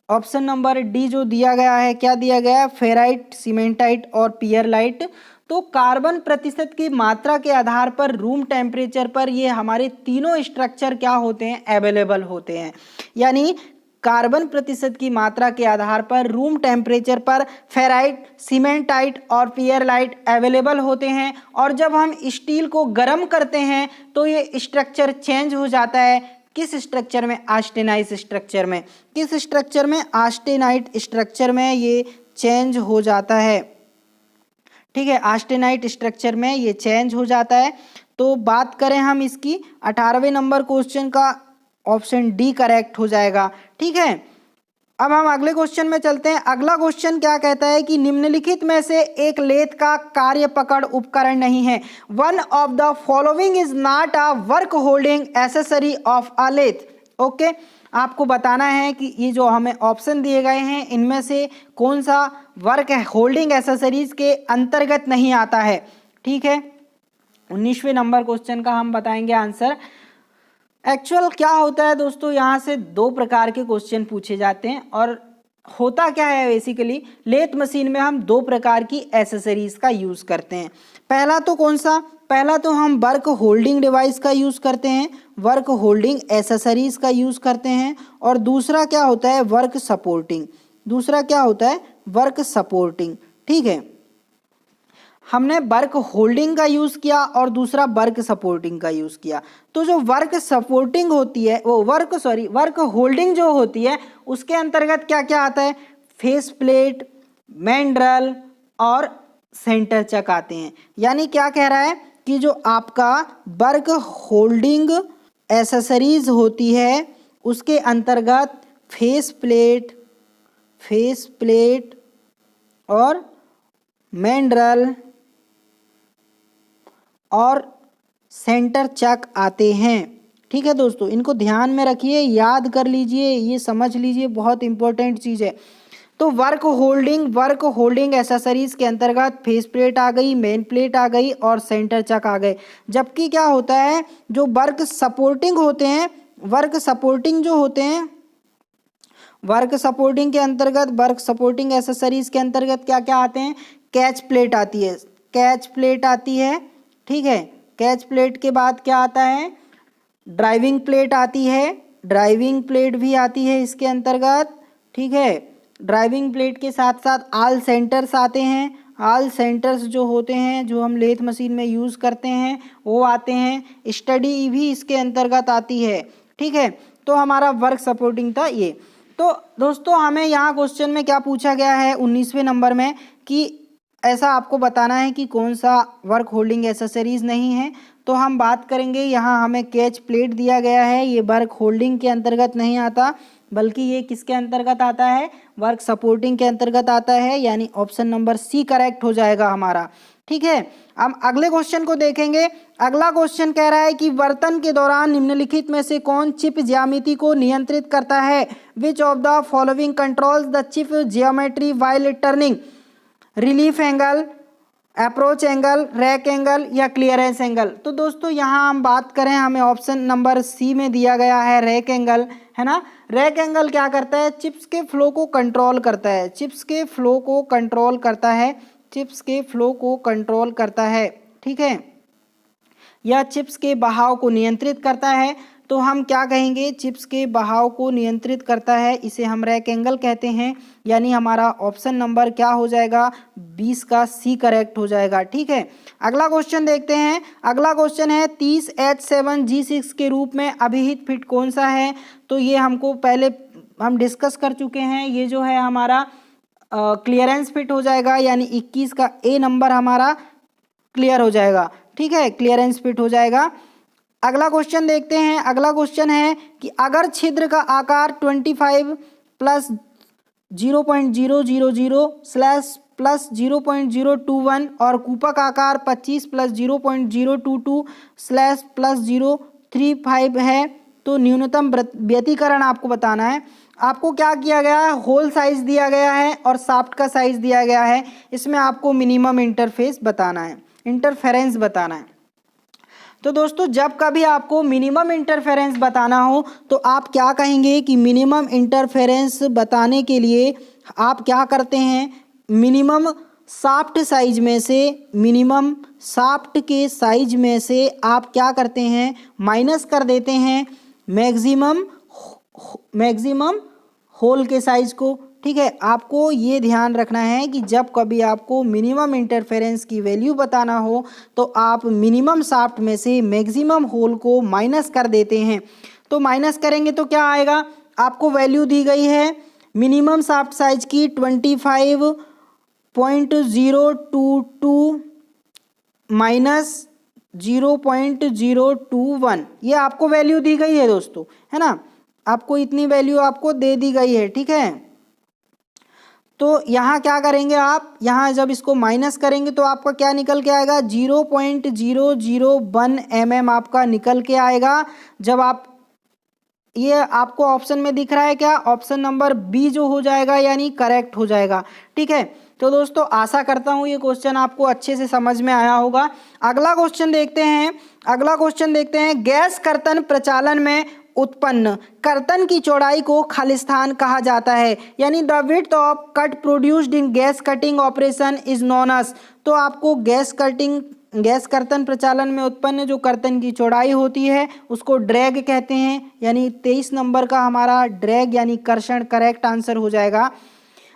ऑप्शन नंबर डी जो दिया गया है, क्या दिया गया है, फेराइट, सीमेंटाइट और पियरलाइट। तो कार्बन प्रतिशत की मात्रा के आधार पर रूम टेम्परेचर पर ये हमारे तीनों स्ट्रक्चर क्या होते हैं, अवेलेबल होते हैं। यानी कार्बन प्रतिशत की मात्रा के आधार पर रूम टेम्परेचर पर फेराइट, सीमेंटाइट और पियरलाइट अवेलेबल होते हैं। और जब हम स्टील को गर्म करते हैं तो ये स्ट्रक्चर चेंज हो जाता है। किस स्ट्रक्चर में, आस्टेनाइट स्ट्रक्चर में। किस स्ट्रक्चर में, आस्टेनाइट स्ट्रक्चर में ये चेंज हो जाता है, ठीक है। आस्टेनाइट स्ट्रक्चर में ये चेंज हो जाता है। तो बात करें हम इसकी 18वें नंबर क्वेश्चन का, ऑप्शन डी करेक्ट हो जाएगा, ठीक है। अब हम अगले क्वेश्चन में चलते हैं। अगला क्वेश्चन क्या कहता है कि निम्नलिखित में से एक लेथ का कार्य पकड़ उपकरण नहीं है। One of the following is not a work holding accessory of a lathe. Okay, आपको बताना है कि ये जो हमें ऑप्शन दिए गए हैं इनमें से कौन सा वर्क होल्डिंग एसेसरीज के अंतर्गत नहीं आता है, ठीक है। 19वें नंबर क्वेश्चन का हम बताएंगे आंसर। एक्चुअल क्या होता है दोस्तों, यहाँ से दो प्रकार के क्वेश्चन पूछे जाते हैं और होता क्या है बेसिकली, लेथ मशीन में हम दो प्रकार की एसेसरीज का यूज़ करते हैं। पहला तो कौन सा, पहला तो हम वर्क होल्डिंग डिवाइस का यूज़ करते हैं, वर्क होल्डिंग एसेसरीज का यूज़ करते हैं। और दूसरा क्या होता है, वर्क सपोर्टिंग। दूसरा क्या होता है, वर्क सपोर्टिंग, ठीक है। हमने वर्क होल्डिंग का यूज़ किया और दूसरा वर्क सपोर्टिंग का यूज़ किया। तो जो वर्क सपोर्टिंग होती है वो वर्क होल्डिंग जो होती है उसके अंतर्गत क्या क्या आता है, फेस प्लेट, मैंड्रल और सेंटर चक आते हैं। यानी क्या कह रहा है कि जो आपका वर्क होल्डिंग एसेसरीज होती है उसके अंतर्गत फेस प्लेट और मैंड्रल और सेंटर चक आते हैं, ठीक है दोस्तों। इनको ध्यान में रखिए, याद कर लीजिए, ये समझ लीजिए, बहुत इंपॉर्टेंट चीज़ है। तो वर्क होल्डिंग एसेसरीज के अंतर्गत फेस प्लेट आ गई, मेन प्लेट आ गई और सेंटर चक आ गए। जबकि क्या होता है, जो वर्क सपोर्टिंग होते हैं, वर्क सपोर्टिंग जो होते हैं, वर्क सपोर्टिंग के अंतर्गत, वर्क सपोर्टिंग एसेसरीज के अंतर्गत क्या क्या आते हैं, कैच प्लेट आती है, ठीक है। कैच प्लेट के बाद क्या आता है, ड्राइविंग प्लेट आती है, ड्राइविंग प्लेट भी आती है इसके अंतर्गत, ठीक है। ड्राइविंग प्लेट के साथ साथ आल सेंटर्स आते हैं। आल सेंटर्स जो होते हैं जो हम लेथ मशीन में यूज़ करते हैं वो आते हैं। स्टडी भी इसके अंतर्गत आती है, ठीक है। तो हमारा वर्क सपोर्टिंग था ये। तो दोस्तों हमें यहाँ क्वेश्चन में क्या पूछा गया है 19वें नंबर में कि ऐसा आपको बताना है कि कौन सा वर्क होल्डिंग एसेसरीज नहीं है। तो हम बात करेंगे, यहाँ हमें कैच प्लेट दिया गया है, ये वर्क होल्डिंग के अंतर्गत नहीं आता बल्कि ये किसके अंतर्गत आता है, वर्क सपोर्टिंग के अंतर्गत आता है, यानी ऑप्शन नंबर सी करेक्ट हो जाएगा हमारा। ठीक है, अब अगले क्वेश्चन को देखेंगे। अगला क्वेश्चन कह रहा है कि वर्तन के दौरान निम्नलिखित में से कौन चिप ज्यामिति को नियंत्रित करता है। Which of the following controls the chip geometry while turning. Relief angle, approach angle, rack angle या क्लियरेंस एंगल। तो दोस्तों यहाँ हम बात करें, हमें ऑप्शन नंबर सी में दिया गया है रैक एंगल, है ना। रैक एंगल क्या करता है, चिप्स के फ्लो को कंट्रोल करता है, चिप्स के फ्लो को कंट्रोल करता है, चिप्स के फ्लो को कंट्रोल करता है। ठीक है, या चिप्स के बहाव को नियंत्रित करता है। तो हम क्या कहेंगे, चिप्स के बहाव को नियंत्रित करता है, इसे हम रैक एंगल कहते हैं, यानी हमारा ऑप्शन नंबर क्या हो जाएगा, 20 का सी करेक्ट हो जाएगा। ठीक है, अगला क्वेश्चन देखते हैं। अगला क्वेश्चन है 30H7G6 के रूप में अभिहित फिट कौन सा है। तो ये हमको पहले हम डिस्कस कर चुके हैं, ये जो है हमारा क्लियरेंस फिट हो जाएगा, यानी 21 का ए नंबर हमारा क्लियर हो जाएगा। ठीक है, क्लियरेंस फिट हो जाएगा। अगला क्वेश्चन देखते हैं। अगला क्वेश्चन है कि अगर छिद्र का आकार 25 प्लस 0.000 स्लैश प्लस 0.021 और कूपक आकार 25 प्लस 0.022 स्लैश प्लस 035 है, तो न्यूनतम व्यतिकरण आपको बताना है। आपको क्या किया गया है, होल साइज दिया गया है और शाफ्ट का साइज दिया गया है, इसमें आपको मिनिमम इंटरफेस बताना है, इंटरफेरेंस बताना है। तो दोस्तों जब कभी आपको मिनिमम इंटरफेरेंस बताना हो तो आप क्या कहेंगे कि मिनिमम इंटरफेरेंस बताने के लिए आप क्या करते हैं, मिनिमम शाफ्ट साइज में से, मिनिमम शाफ्ट के साइज में से आप क्या करते हैं, माइनस कर देते हैं मैक्सिमम होल के साइज को। ठीक है, आपको ये ध्यान रखना है कि जब कभी आपको मिनिमम इंटरफेरेंस की वैल्यू बताना हो तो आप मिनिमम शाफ्ट में से मैक्सिमम होल को माइनस कर देते हैं। तो माइनस करेंगे तो क्या आएगा, आपको वैल्यू दी गई है मिनिमम शाफ्ट साइज की 25.022 माइनस 0.021, ये आपको वैल्यू दी गई है दोस्तों, है ना, आपको इतनी वैल्यू आपको दे दी गई है। ठीक है, तो यहाँ क्या करेंगे आप, यहाँ जब इसको माइनस करेंगे तो आपका क्या निकल के आएगा, 0.001 mm आपका निकल के आएगा। जब आप ये आपको ऑप्शन में दिख रहा है क्या, ऑप्शन नंबर बी जो हो जाएगा, यानी करेक्ट हो जाएगा। ठीक है, तो दोस्तों आशा करता हूँ ये क्वेश्चन आपको अच्छे से समझ में आया होगा। अगला क्वेश्चन देखते हैं। अगला क्वेश्चन देखते हैं, गैस कर्तन प्रचालन में उत्पन्न कर्तन की चौड़ाई को खालिस्तान कहा जाता है, यानी the width of cut produced in gas cutting operation is known as. तो आपको गैस कर्तन प्रचालन में उत्पन्न जो कर्तन की चौड़ाई होती है उसको ड्रैग कहते हैं, यानी 23 नंबर का हमारा ड्रैग यानी कर्षण करेक्ट आंसर हो जाएगा।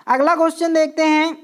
अगला क्वेश्चन देखते हैं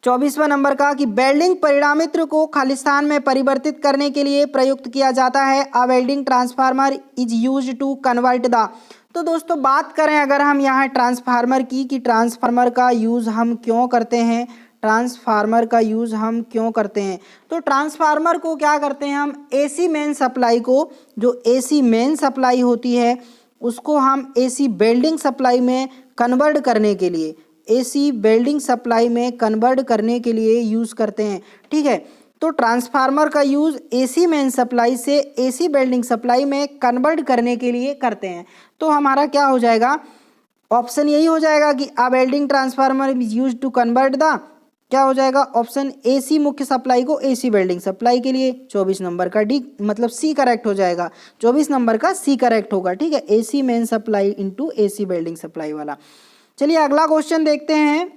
24वां नंबर का, कि वेल्डिंग परिणामित्र को खालिस्तान में परिवर्तित करने के लिए प्रयुक्त किया जाता है। A welding transformer is used to convert the. तो दोस्तों बात करें अगर हम यहाँ ट्रांसफार्मर की, कि ट्रांसफार्मर का यूज़ हम क्यों करते हैं, ट्रांसफार्मर का यूज़ हम क्यों करते हैं, तो ट्रांसफार्मर को क्या करते हैं हम, एसी मेन सप्लाई को, जो एसी मेन सप्लाई होती है उसको हम एसी वेल्डिंग सप्लाई में कन्वर्ट करने के लिए, एसी वेल्डिंग सप्लाई में कन्वर्ट करने के लिए यूज़ करते हैं। ठीक है, तो ट्रांसफार्मर का यूज़ एसी मेन सप्लाई से एसी वेल्डिंग सप्लाई में कन्वर्ट करने के लिए करते हैं। तो हमारा क्या हो जाएगा, ऑप्शन यही हो जाएगा कि a welding transformer is used to convert the, क्या हो जाएगा ऑप्शन एसी मुख्य सप्लाई को एसी वेल्डिंग सप्लाई के लिए। 24 नंबर का डी मतलब सी करेक्ट हो जाएगा, 24 नंबर का सी करेक्ट होगा। ठीक है, AC main supply into AC welding supply वाला। चलिए अगला क्वेश्चन देखते हैं।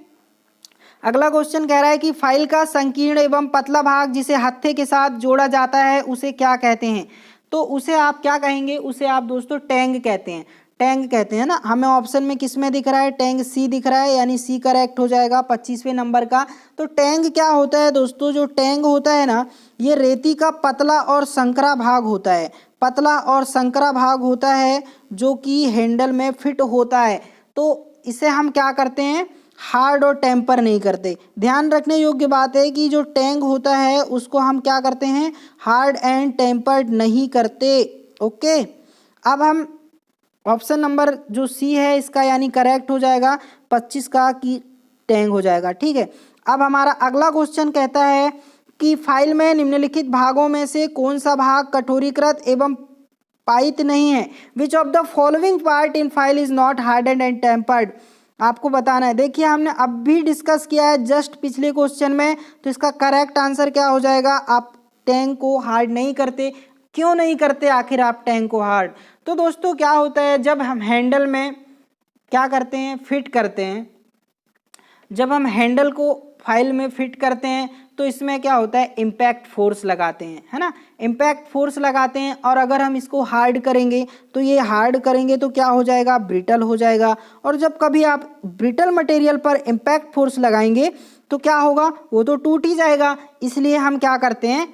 अगला क्वेश्चन कह रहा है कि फाइल का संकीर्ण एवं पतला भाग जिसे हत्थे के साथ जोड़ा जाता है उसे क्या कहते हैं। तो उसे आप क्या कहेंगे, उसे आप दोस्तों टैंग कहते हैं, टैंग कहते हैं ना। हमें ऑप्शन में किस में दिख रहा है, टैंग सी दिख रहा है, यानी सी करेक्ट हो जाएगा 25वें नंबर का। तो टैंग क्या होता है दोस्तों, जो टैंग होता है ना, ये रेती का पतला और संकरा भाग होता है, पतला और संकरा भाग होता है जो कि हैंडल में फिट होता है। तो इसे हम क्या करते हैं, हार्ड और टेम्पर नहीं करते। ध्यान रखने योग्य बात है कि जो टैंक होता है उसको हम क्या करते हैं, हार्ड एंड टेम्पर्ड नहीं करते। ओके, अब हम ऑप्शन नंबर जो सी है इसका यानी करेक्ट हो जाएगा 25 का कि टैंक हो जाएगा। ठीक है, अब हमारा अगला क्वेश्चन कहता है कि फाइल में निम्नलिखित भागों में से कौन सा भाग कठोरीकृत एवं पाइत नहीं है। Which of the following part in file is not hardened and tempered. आपको बताना है। देखिए हमने अब भी डिस्कस किया है जस्ट पिछले क्वेश्चन में, तो इसका करेक्ट आंसर क्या हो जाएगा, आप टैंक को हार्ड नहीं करते। क्यों नहीं करते आखिर आप टैंक को हार्ड? तो दोस्तों क्या होता है, जब हम हैंडल में क्या करते हैं, फिट करते हैं, जब हम हैंडल को फाइल में फिट करते हैं तो इसमें क्या होता है, इम्पैक्ट फोर्स लगाते हैं, है ना, इम्पैक्ट फोर्स लगाते हैं। और अगर हम इसको हार्ड करेंगे तो ये हार्ड करेंगे तो क्या हो जाएगा, ब्रिटल हो जाएगा। और जब कभी आप ब्रिटल मटेरियल पर इम्पैक्ट फोर्स लगाएंगे तो क्या होगा, वो तो टूट ही जाएगा। इसलिए हम क्या करते हैं,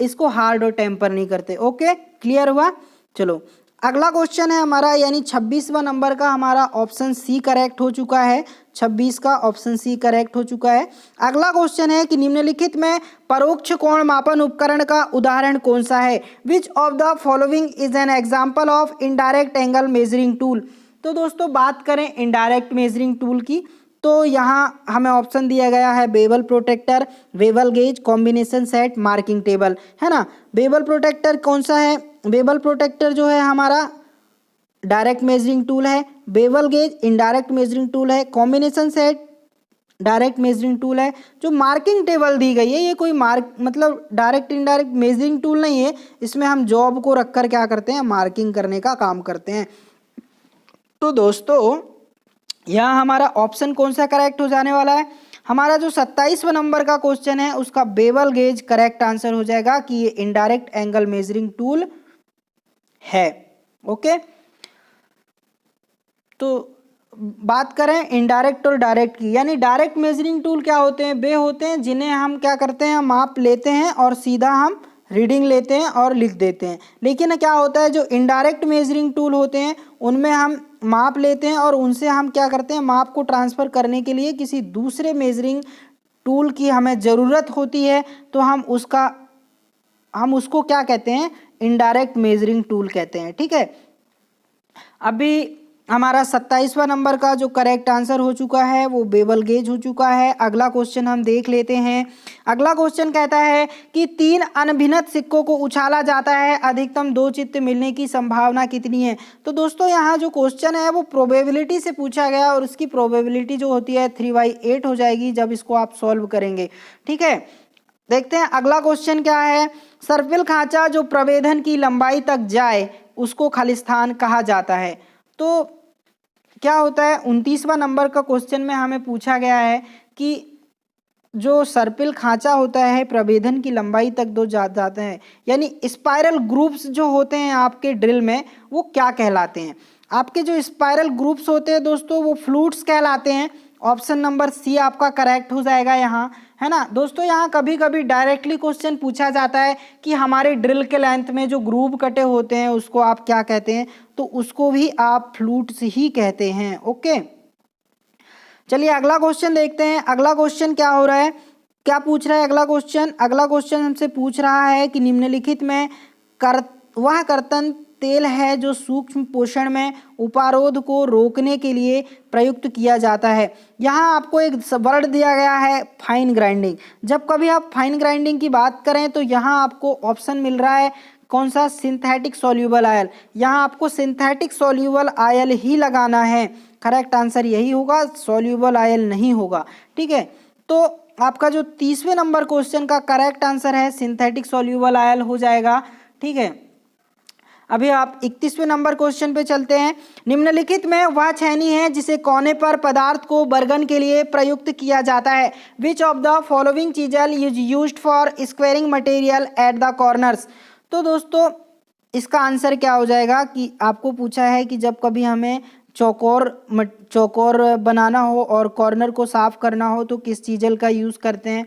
इसको हार्ड और टेम्पर नहीं करते। ओके, क्लियर हुआ। चलो अगला क्वेश्चन है हमारा, यानी 26वां नंबर का हमारा ऑप्शन सी करेक्ट हो चुका है। 26 का ऑप्शन सी करेक्ट हो चुका है। अगला क्वेश्चन है कि निम्नलिखित में परोक्ष कोण मापन उपकरण का उदाहरण कौन सा है। Which of the following is an example of indirect angle measuring tool. तो दोस्तों बात करें इनडायरेक्ट मेजरिंग टूल की, तो यहाँ हमें ऑप्शन दिया गया है bevel protector, bevel gauge, combination set, marking table, है ना। बेवल प्रोटेक्टर कौन सा है, बेवल प्रोटेक्टर जो है हमारा डायरेक्ट मेजरिंग टूल है, bevel gauge indirect measuring tool है, combination set direct measuring tool है। जो मार्किंग टेबल दी गई है ये कोई मतलब डायरेक्ट इनडायरेक्ट मेजरिंग टूल नहीं है, इसमें हम जॉब को रखकर क्या करते हैं, मार्किंग करने का काम करते हैं। तो दोस्तों यहाँ हमारा ऑप्शन कौन सा करेक्ट हो जाने वाला है, हमारा जो 27वां नंबर का क्वेश्चन है उसका बेवल गेज करेक्ट आंसर हो जाएगा कि ये इनडायरेक्ट एंगल मेजरिंग टूल है। ओके, तो बात करें इनडायरेक्ट और डायरेक्ट की, यानी डायरेक्ट मेजरिंग टूल क्या होते हैं, वे होते हैं जिन्हें हम क्या करते हैं, माप लेते हैं और सीधा हम रीडिंग लेते हैं और लिख देते हैं। लेकिन क्या होता है, जो इनडायरेक्ट मेजरिंग टूल होते हैं उनमें हम माप लेते हैं और उनसे हम क्या करते हैं, माप को ट्रांसफ़र करने के लिए किसी दूसरे मेजरिंग टूल की हमें ज़रूरत होती है, तो हम उसको क्या कहते हैं, इनडायरेक्ट मेजरिंग टूल कहते हैं। ठीक है, अभी हमारा 27वां नंबर का जो करेक्ट आंसर हो चुका है वो बेवल गेज हो चुका है। अगला क्वेश्चन हम देख लेते हैं। अगला क्वेश्चन कहता है कि 3 अनभिन्नत सिक्कों को उछाला जाता है, अधिकतम 2 चित्त मिलने की संभावना कितनी है। तो दोस्तों यहाँ जो क्वेश्चन है वो प्रोबेबिलिटी से पूछा गया और उसकी प्रोबेबिलिटी जो होती है 3/8 हो जाएगी जब इसको आप सॉल्व करेंगे। ठीक है, देखते हैं अगला क्वेश्चन क्या है। सर्पिल खांचा जो प्रवेधन की लंबाई तक जाए उसको खालिस्तान कहा जाता है। तो क्या होता है, 29वां नंबर का क्वेश्चन में हमें पूछा गया है कि जो सर्पिल खांचा होता है प्रवेधन की लंबाई तक दो जाते हैं, यानी स्पाइरल ग्रुप्स जो होते हैं आपके ड्रिल में वो क्या कहलाते हैं। आपके जो स्पाइरल ग्रुप्स होते हैं दोस्तों वो फ्लूट्स कहलाते हैं। ऑप्शन नंबर सी आपका करेक्ट हो जाएगा यहाँ, है ना। दोस्तों यहाँ कभी कभी डायरेक्टली क्वेश्चन पूछा जाता है कि हमारे ड्रिल के लेंथ में जो ग्रूव कटे होते हैं उसको आप क्या कहते हैं, तो उसको भी आप फ्लूट्स ही कहते हैं। ओके, चलिए अगला क्वेश्चन देखते हैं। अगला क्वेश्चन क्या हो रहा है, क्या पूछ रहा है अगला क्वेश्चन हमसे पूछ रहा है कि निम्नलिखित में वह कर्तन तेल है जो सूक्ष्म पोषण में उपारोध को रोकने के लिए प्रयुक्त किया जाता है। यहाँ आपको एक वर्ड दिया गया है फाइन ग्राइंडिंग। जब कभी आप फाइन ग्राइंडिंग की बात करें तो यहाँ आपको ऑप्शन मिल रहा है कौन सा, सिंथेटिक सॉल्यूबल आयल। यहाँ आपको सिंथेटिक सॉल्यूबल आयल ही लगाना है, करेक्ट आंसर यही होगा, सॉल्यूबल आयल नहीं होगा। ठीक है, तो आपका जो 30वें नंबर क्वेश्चन का करेक्ट आंसर है सिंथेटिक सॉल्यूबल आयल हो जाएगा। ठीक है, अभी आप 31वें नंबर क्वेश्चन पे चलते हैं। निम्नलिखित में वह छेनी है जिसे कोने पर पदार्थ को बर्गन के लिए प्रयुक्त किया जाता है। Which of the following chisel is used for squaring material at the corners. तो दोस्तों इसका आंसर क्या हो जाएगा कि आपको पूछा है कि जब कभी हमें चौकोर बनाना हो और कॉर्नर को साफ करना हो तो किस चीजल का यूज़ करते हैं।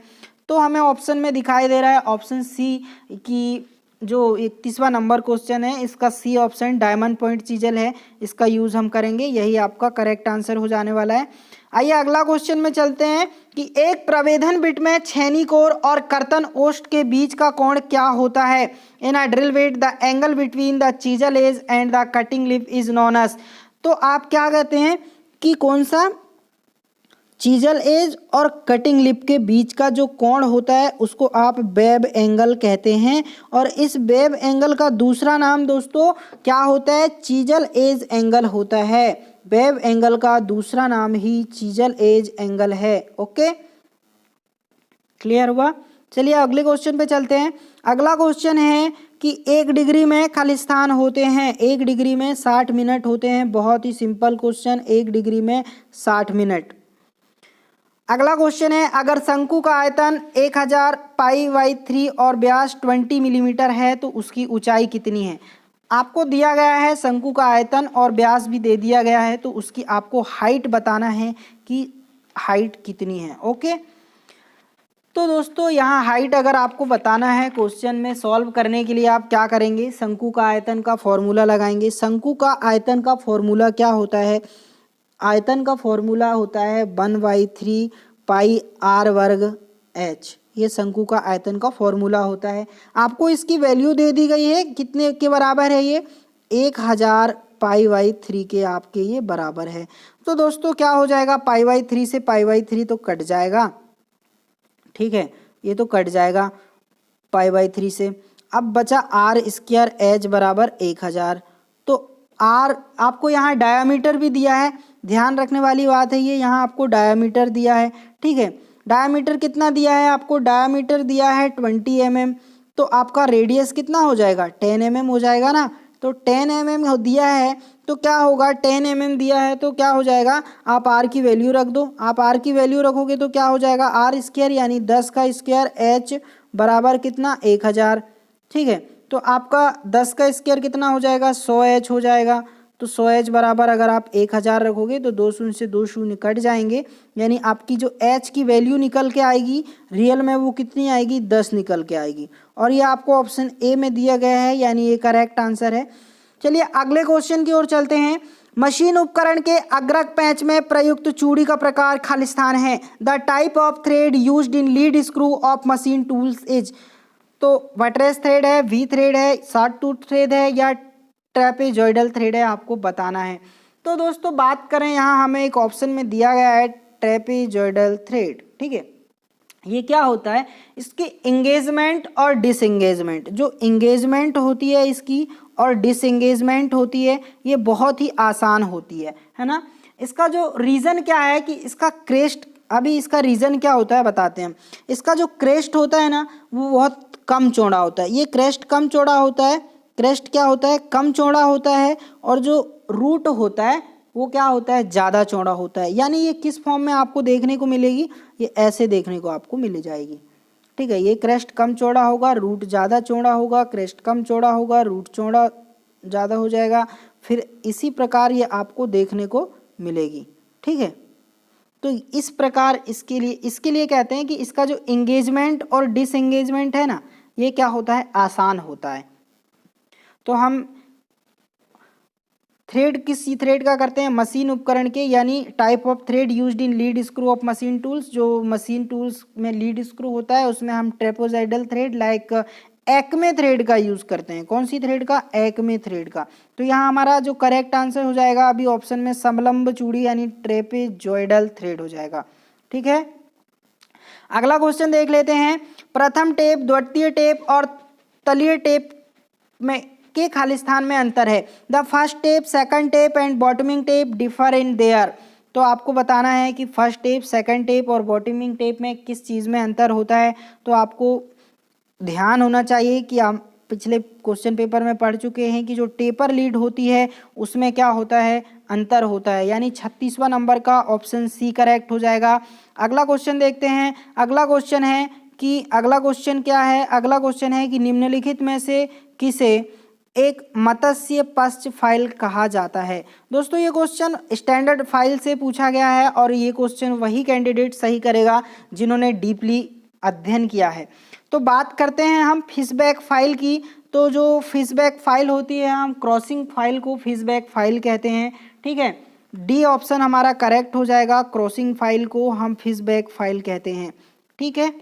तो हमें ऑप्शन में दिखाई दे रहा है ऑप्शन सी की जो 31वां नंबर क्वेश्चन है इसका C option diamond point chisel है, इसका यूज हम करेंगे, यही आपका करेक्ट आंसर हो जाने वाला है। आइए अगला क्वेश्चन में चलते हैं कि एक प्रवेधन बिट में छेनी कोर और कर्तन ओष्ठ के बीच का कोण क्या होता है। In a drill bit the angle between the chisel edge and the cutting lip is known as. तो आप क्या कहते हैं कि कौन सा चीजल एज और कटिंग लिप के बीच का जो कोण होता है उसको आप वेब एंगल कहते हैं, और इस वेब एंगल का दूसरा नाम दोस्तों क्या होता है, चीजल एज एंगल होता है। वेब एंगल का दूसरा नाम ही चीजल एज एंगल है। ओके, क्लियर हुआ। चलिए अगले क्वेश्चन पे चलते हैं। अगला क्वेश्चन है कि 1 डिग्री में खालिस्तान होते हैं, 1 डिग्री में 60 मिनट होते हैं। बहुत ही सिंपल क्वेश्चन, 1 डिग्री में 60 मिनट। अगला क्वेश्चन है अगर शंकु का आयतन 1000 π/3 और व्यास 20 मिलीमीटर है तो उसकी ऊंचाई कितनी है। आपको दिया गया है शंकु का आयतन और व्यास भी दे दिया गया है, तो उसकी आपको हाइट बताना है कि हाइट कितनी है। ओके, तो दोस्तों यहाँ हाइट अगर आपको बताना है क्वेश्चन में सॉल्व करने के लिए आप क्या करेंगे, शंकु का आयतन का फॉर्मूला लगाएंगे। शंकु का आयतन का फॉर्मूला क्या होता है, आयतन का फॉर्मूला होता है 1/3 πr²h। ये शंकु का आयतन का फॉर्मूला होता है। आपको इसकी वैल्यू दे दी गई है, कितने के बराबर है ये, 1000 π/3 के आपके ये बराबर है। तो दोस्तों क्या हो जाएगा, π/3 से π/3 तो कट जाएगा, ठीक है, ये तो कट जाएगा π/3 से। अब बचा r² h बराबर 1000। तो r आपको यहाँ डायामीटर भी दिया है, ध्यान रखने वाली बात है ये, यहाँ आपको डायामीटर दिया है, ठीक है। डायामीटर कितना दिया है आपको, डायामीटर दिया है 20 mm। तो आपका रेडियस कितना हो जाएगा, 10 mm हो जाएगा ना। तो 10 mm दिया है तो क्या होगा, 10 mm दिया है तो क्या हो जाएगा, आप r की वैल्यू रख दो। आप r की वैल्यू रखोगे तो क्या हो जाएगा, r² यानी 10 का स्क्वायर h बराबर कितना, 1000, ठीक है। तो आपका 10 का स्क्वायर कितना हो जाएगा, 100h हो जाएगा। तो 100h बराबर अगर आप 1000 रखोगे तो 2 शून्य से 2 शून्य कट जाएंगे, यानी आपकी जो h की वैल्यू निकल के आएगी रियल में वो कितनी आएगी, 10 निकल के आएगी। और ये आपको ऑप्शन ए में दिया गया है, यानी ये करेक्ट आंसर है। चलिए अगले क्वेश्चन की ओर चलते हैं। मशीन उपकरण के अग्रक पैंच में प्रयुक्त चूड़ी का प्रकार खालिस्तान है। The type of thread used in lead screw of machine tools is. तो बटरेस थ्रेड है, वी थ्रेड है, शॉर्ट टूथ थ्रेड है या ट्रेपेजॉइडल थ्रेड है, आपको बताना है। तो दोस्तों बात करें, यहाँ हमें एक ऑप्शन में दिया गया है ट्रेपेजॉइडल थ्रेड, ठीक है। ये क्या होता है, इसकी इंगेजमेंट और डिसएंगेजमेंट, जो इंगेजमेंट होती है इसकी और डिसएंगेजमेंट होती है, ये बहुत ही आसान होती है ना। इसका जो रीज़न क्या है कि इसका क्रेस्ट, अभी इसका रीज़न क्या होता है बताते हैं। इसका जो क्रेस्ट होता है ना वो बहुत कम चौड़ा होता है, ये क्रेस्ट कम चौड़ा होता है, क्रेस्ट क्या होता है, कम चौड़ा होता है, और जो रूट होता है वो क्या होता है, ज़्यादा चौड़ा होता है। यानी ये किस फॉर्म में आपको देखने को मिलेगी, ये ऐसे देखने को आपको मिल जाएगी, ठीक है। ये क्रेस्ट कम चौड़ा होगा, रूट ज़्यादा चौड़ा होगा, क्रेस्ट कम चौड़ा होगा, रूट चौड़ा ज़्यादा हो जाएगा, फिर इसी प्रकार ये आपको देखने को मिलेगी, ठीक है। तो इस प्रकार इसके लिए कहते हैं कि इसका जो इंगेजमेंट और डिसएंगेजमेंट है ना, ये क्या होता है, आसान होता है। तो हम थ्रेड किसी थ्रेड का करते हैं, मशीन उपकरण के, यानी type of thread used in lead screw of machine tools. जो मशीन टूल्स में लीड स्क्रू होता है उसमें हम trapezoidal thread like Acme thread का यूज़ करते हैं। कौन सी थ्रेड का, एक्मे थ्रेड का। तो यहाँ हमारा जो करेक्ट आंसर हो जाएगा अभी ऑप्शन में समलंब चूड़ी यानी ट्रेपेजॉइडल थ्रेड हो जाएगा, ठीक है। अगला क्वेश्चन देख लेते हैं। प्रथम टेप, द्वितीय टेप और तलीय टेप में के खालिस्तान में अंतर है। The first tape, second tape and bottoming tape differ in their. तो आपको बताना है कि फर्स्ट टेप, सेकंड टेप और बॉटमिंग टेप में किस चीज़ में अंतर होता है। तो आपको ध्यान होना चाहिए कि हम पिछले क्वेश्चन पेपर में पढ़ चुके हैं कि जो टेपर लीड होती है उसमें क्या होता है, अंतर होता है, यानी 36वां नंबर का ऑप्शन सी करेक्ट हो जाएगा। अगला क्वेश्चन देखते हैं। अगला क्वेश्चन है कि अगला क्वेश्चन क्या है, अगला क्वेश्चन है कि निम्नलिखित में से किसे एक मत्स्य पश्च फाइल कहा जाता है। दोस्तों ये क्वेश्चन स्टैंडर्ड फाइल से पूछा गया है और ये क्वेश्चन वही कैंडिडेट सही करेगा जिन्होंने डीपली अध्ययन किया है। तो बात करते हैं हम फिशबैक फाइल की। तो जो फिशबैक फाइल होती है हम क्रॉसिंग फाइल को फिशबैक फाइल कहते हैं, ठीक है। डी ऑप्शन हमारा करेक्ट हो जाएगा, क्रॉसिंग फाइल को हम फिशबैक फाइल कहते हैं, ठीक है।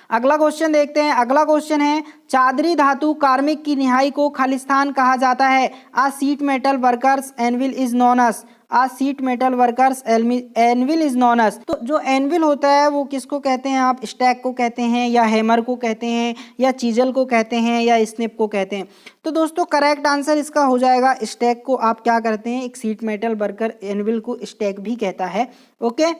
अगला क्वेश्चन देखते हैं। अगला क्वेश्चन है चादरी धातु कार्मिक की निहाई को खालिस्तान कहा जाता है। A sheet metal workers anvil is known as, a sheet metal workers anvil is known as. तो जो एनविल होता है वो किसको कहते हैं आप, स्टैक को कहते हैं या हैमर को कहते हैं या चीजल को कहते हैं या स्निप को कहते हैं। तो दोस्तों करेक्ट आंसर इसका हो जाएगा स्टैक को आप क्या करते हैं, एक शीट मेटल वर्कर एनविल को स्टैक भी कहता है, ओके।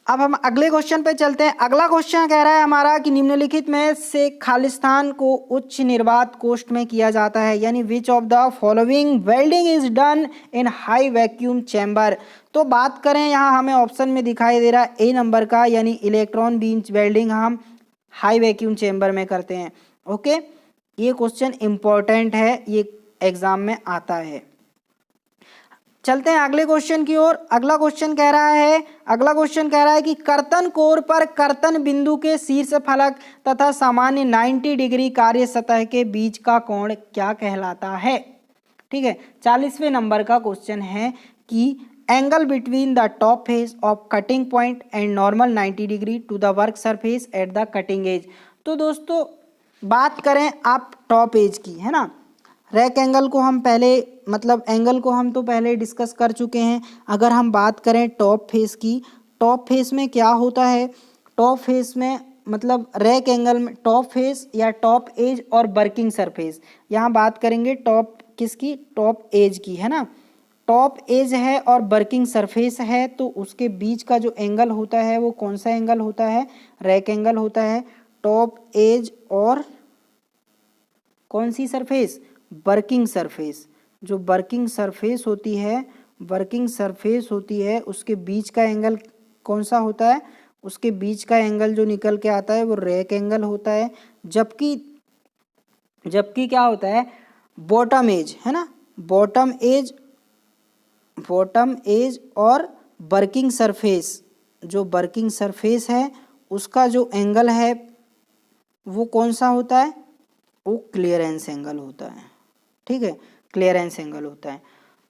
अब हम अगले क्वेश्चन पे चलते हैं। अगला क्वेश्चन कह रहा है हमारा कि निम्नलिखित में से खालिस्तान को उच्च निर्वात कोष्ठ में किया जाता है, यानी which of the following welding is done in high vacuum chamber. तो बात करें यहाँ हमें ऑप्शन में दिखाई दे रहा है ए नंबर का, यानी इलेक्ट्रॉन बीम वेल्डिंग हम हाई वैक्यूम चैम्बर में करते हैं, ओके। ये क्वेश्चन इंपॉर्टेंट है, ये एग्जाम में आता है। चलते हैं अगले क्वेश्चन की ओर। अगला क्वेश्चन कह रहा है कि कर्तन कोर पर कर्तन बिंदु के शीर्ष फलक तथा सामान्य 90 डिग्री कार्य सतह के बीच का कोण क्या कहलाता है, ठीक है। 40वें नंबर का क्वेश्चन है कि angle between the top face of cutting point and normal 90 degree to the work surface at the cutting edge. तो दोस्तों बात करें आप टॉप एज की, है ना, रैक एंगल को हम पहले मतलब एंगल को हम तो पहले डिस्कस कर चुके हैं। अगर हम बात करें टॉप फेस की, टॉप फेस में क्या होता है, टॉप फेस में मतलब रैक एंगल में टॉप फेस या टॉप एज और वर्किंग सरफेस, यहाँ बात करेंगे टॉप किसकी, टॉप एज की, है ना। टॉप एज है और वर्किंग सरफेस है, तो उसके बीच का जो एंगल होता है वो कौन सा एंगल होता है, रैक एंगल होता है। टॉप एज और कौन सी सरफेस, वर्किंग सरफेस। जो वर्किंग सरफेस होती है उसके बीच का एंगल कौन सा होता है, उसके बीच का एंगल जो निकल के आता है वो रैक एंगल होता है। जबकि क्या होता है, बॉटम एज, है ना, बॉटम एज और वर्किंग सरफेस, जो वर्किंग सरफेस है उसका जो एंगल है वो कौन सा होता है, वो क्लियरेंस एंगल होता है, ठीक है, क्लियरेंस एंगल होता है।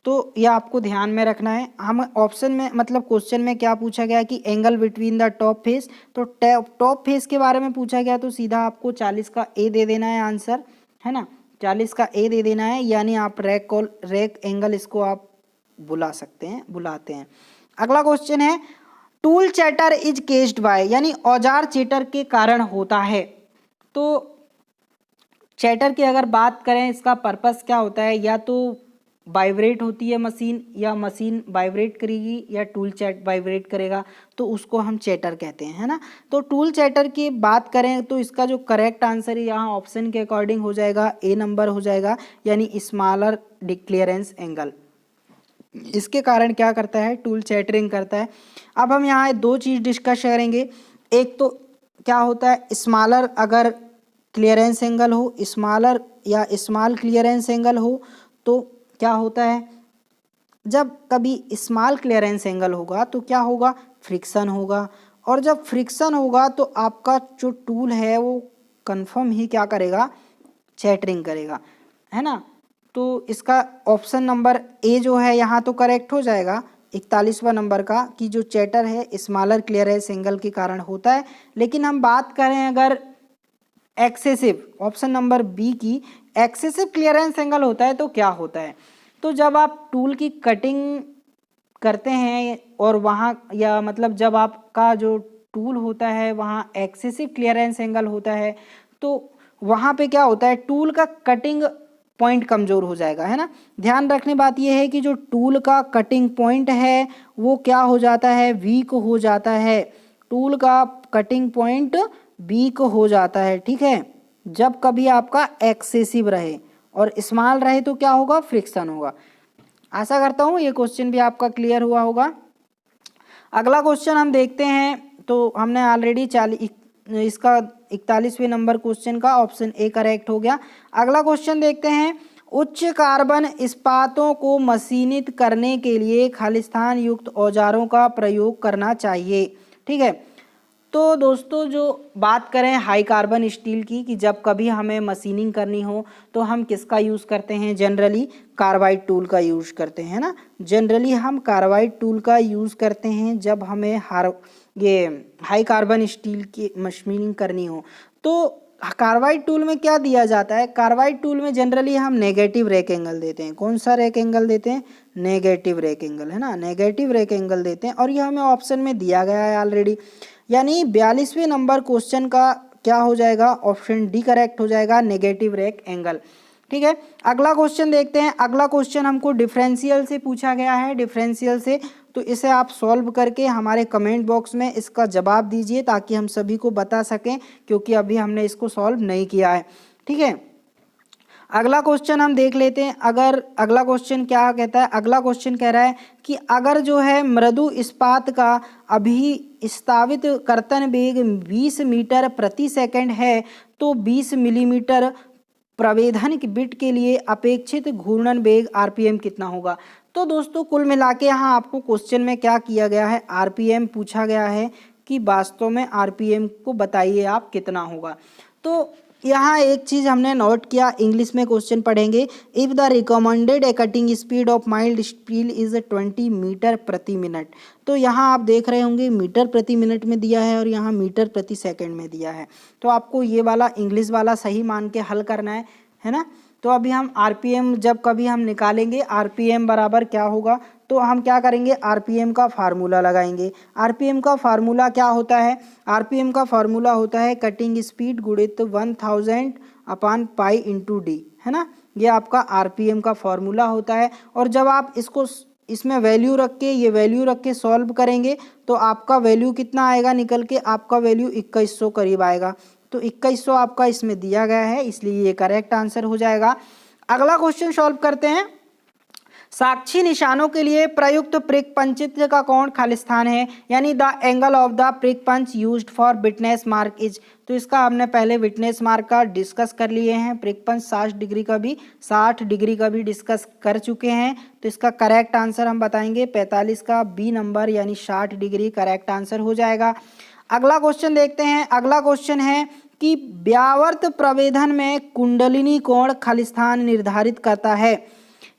तो यह आपको ध्यान में रखना है। हम ऑप्शन में मतलब क्वेश्चन में क्या पूछा गया कि angle between the top face, तो टॉप फेस के बारे में पूछा गया तो सीधा आपको 40 का ए दे देना है आंसर, है ना, 40 का ए दे देना है, यानी आप रैक एंगल इसको आप बुलाते हैं। अगला क्वेश्चन है tool chatter is caused by, यानी औजार चैटर के कारण होता है। तो चैटर की अगर बात करें इसका पर्पस क्या होता है, या तो वाइब्रेट होती है मशीन, या मशीन वाइब्रेट करेगी या टूल चैट वाइब्रेट करेगा, तो उसको हम चैटर कहते हैं, है ना। तो टूल चैटर की बात करें तो इसका जो करेक्ट आंसर है यहाँ ऑप्शन के अकॉर्डिंग हो जाएगा ए नंबर हो जाएगा, यानी स्मॉलर क्लियरेंस एंगल। इसके कारण क्या करता है, टूल चैटरिंग करता है। अब हम यहाँ दो चीज़ डिस्कस करेंगे। एक तो क्या होता है स्मॉलर अगर क्लियरेंस एंगल हो, स्मॉलर या स्मॉल क्लियरेंस एंगल हो, तो क्या होता है, जब कभी स्मॉल क्लियरेंस एंगल होगा तो क्या होगा, फ्रिक्शन होगा, और जब फ्रिक्शन होगा तो आपका जो टूल है वो कंफर्म ही क्या करेगा, चैटरिंग करेगा, है ना। तो इसका ऑप्शन नंबर ए जो है यहाँ तो करेक्ट हो जाएगा 41वां नंबर का, कि जो चैटर है स्मॉलर क्लियरेंस एंगल के कारण होता है। लेकिन हम बात करें अगर एक्सेसिव, ऑप्शन नंबर बी की, एक्सेसिव क्लियरेंस एंगल होता है तो क्या होता है, तो जब आप टूल की कटिंग करते हैं और वहाँ या मतलब जब आपका जो टूल होता है वहाँ एक्सेसिव क्लियरेंस एंगल होता है, तो वहाँ पे क्या होता है, टूल का कटिंग पॉइंट कमज़ोर हो जाएगा, है ना। ध्यान रखने बात यह है कि जो टूल का कटिंग पॉइंट है वो क्या हो जाता है, वीक हो जाता है। टूल का कटिंग पॉइंट वीक हो जाता है, ठीक है, जब कभी आपका एक्सेसिव रहे, और स्मॉल रहे तो क्या होगा, फ्रिक्शन होगा। आशा करता हूँ ये क्वेश्चन भी आपका क्लियर हुआ होगा। अगला क्वेश्चन हम देखते हैं। तो हमने ऑलरेडी इसका 41वें नंबर क्वेश्चन का ऑप्शन ए करेक्ट हो गया। अगला क्वेश्चन देखते हैं, उच्च कार्बन इस्पातों को मशीनित करने के लिए खालिस्तान युक्त औजारों का प्रयोग करना चाहिए, ठीक है। तो दोस्तों जो बात करें हाई कार्बन स्टील की, कि जब कभी हमें मशीनिंग करनी हो तो हम किसका यूज़ करते हैं, जनरली कार्बाइड टूल का यूज़ करते हैं ना। जनरली हम कार्बाइड टूल का यूज़ करते हैं जब हमें ये हाई कार्बन स्टील की मशीनिंग करनी हो। तो कार्बाइड टूल में क्या दिया जाता है, कार्बाइड टूल में जनरली हम नेगेटिव रेक एंगल देते हैं। कौन सा रेक एंगल देते हैं, नेगेटिव रेक एंगल, है ना, नेगेटिव रेक एंगल देते हैं। और ये हमें ऑप्शन में दिया गया है ऑलरेडी, यानी 42वें नंबर क्वेश्चन का क्या हो जाएगा, ऑप्शन डी करेक्ट हो जाएगा, नेगेटिव रेक एंगल। ठीक है, अगला क्वेश्चन देखते हैं। अगला क्वेश्चन हमको डिफरेंशियल से पूछा गया है, डिफरेंशियल से। तो इसे आप सॉल्व करके हमारे कमेंट बॉक्स में इसका जवाब दीजिए ताकि हम सभी को बता सकें, क्योंकि अभी हमने इसको सॉल्व नहीं किया है। ठीक है, अगला क्वेश्चन हम देख लेते हैं। अगर अगला क्वेश्चन क्या कहता है, अगला क्वेश्चन कह रहा है कि अगर जो है मृदु इस्पात का अभिस्तावित कर्तन वेग 20 मीटर प्रति सेकंड है तो 20 मिलीमीटर प्रवेधन की बिट के लिए अपेक्षित घूर्णन वेग आरपीएम कितना होगा। तो दोस्तों कुल मिला के यहाँ आपको क्वेश्चन में क्या किया गया है, आरपीएम पूछा गया है कि वास्तव में आरपीएम को बताइए आप कितना होगा। तो यहाँ एक चीज़ हमने नोट किया, इंग्लिश में क्वेश्चन पढ़ेंगे। If the recommended cutting speed of mild steel is 20 metre प्रति मिनट। तो यहाँ आप देख रहे होंगे मीटर प्रति मिनट में दिया है और यहाँ मीटर प्रति सेकंड में दिया है। तो आपको ये वाला इंग्लिश वाला सही मान के हल करना है ना। तो अभी हम आरपीएम जब कभी हम निकालेंगे, आरपीएम बराबर क्या होगा, तो हम क्या करेंगे, आरपीएम का फार्मूला लगाएंगे। आरपीएम का फार्मूला क्या होता है, आरपीएम का फार्मूला होता है कटिंग स्पीड गुणित 1000 अपान पाई इंटू डी, है ना। ये आपका आरपीएम का फार्मूला होता है। और जब आप इसको इसमें वैल्यू रख के, ये वैल्यू रख के सॉल्व करेंगे तो आपका वैल्यू कितना आएगा निकल के, आपका वैल्यू 2100 करीब आएगा। तो 2100 आपका इसमें दिया गया है, इसलिए ये करेक्ट आंसर हो जाएगा। अगला क्वेश्चन सॉल्व करते हैं। साक्षी निशानों के लिए प्रयुक्त प्रिक पंचित्र का कोण खालिस्तान है, यानी the angle of the prick punch used for witness mark is. तो इसका हमने पहले विटनेस मार्क का डिस्कस कर लिए हैं, प्रिक पंच 60 डिग्री का भी डिस्कस कर चुके हैं। तो इसका करेक्ट आंसर हम बताएंगे 45 का बी नंबर, यानी 60 डिग्री करेक्ट आंसर हो जाएगा। अगला क्वेश्चन देखते हैं। अगला क्वेश्चन है कि व्यावर्त प्रवेधन में कुंडलिनी कोण खालिस्तान निर्धारित करता है।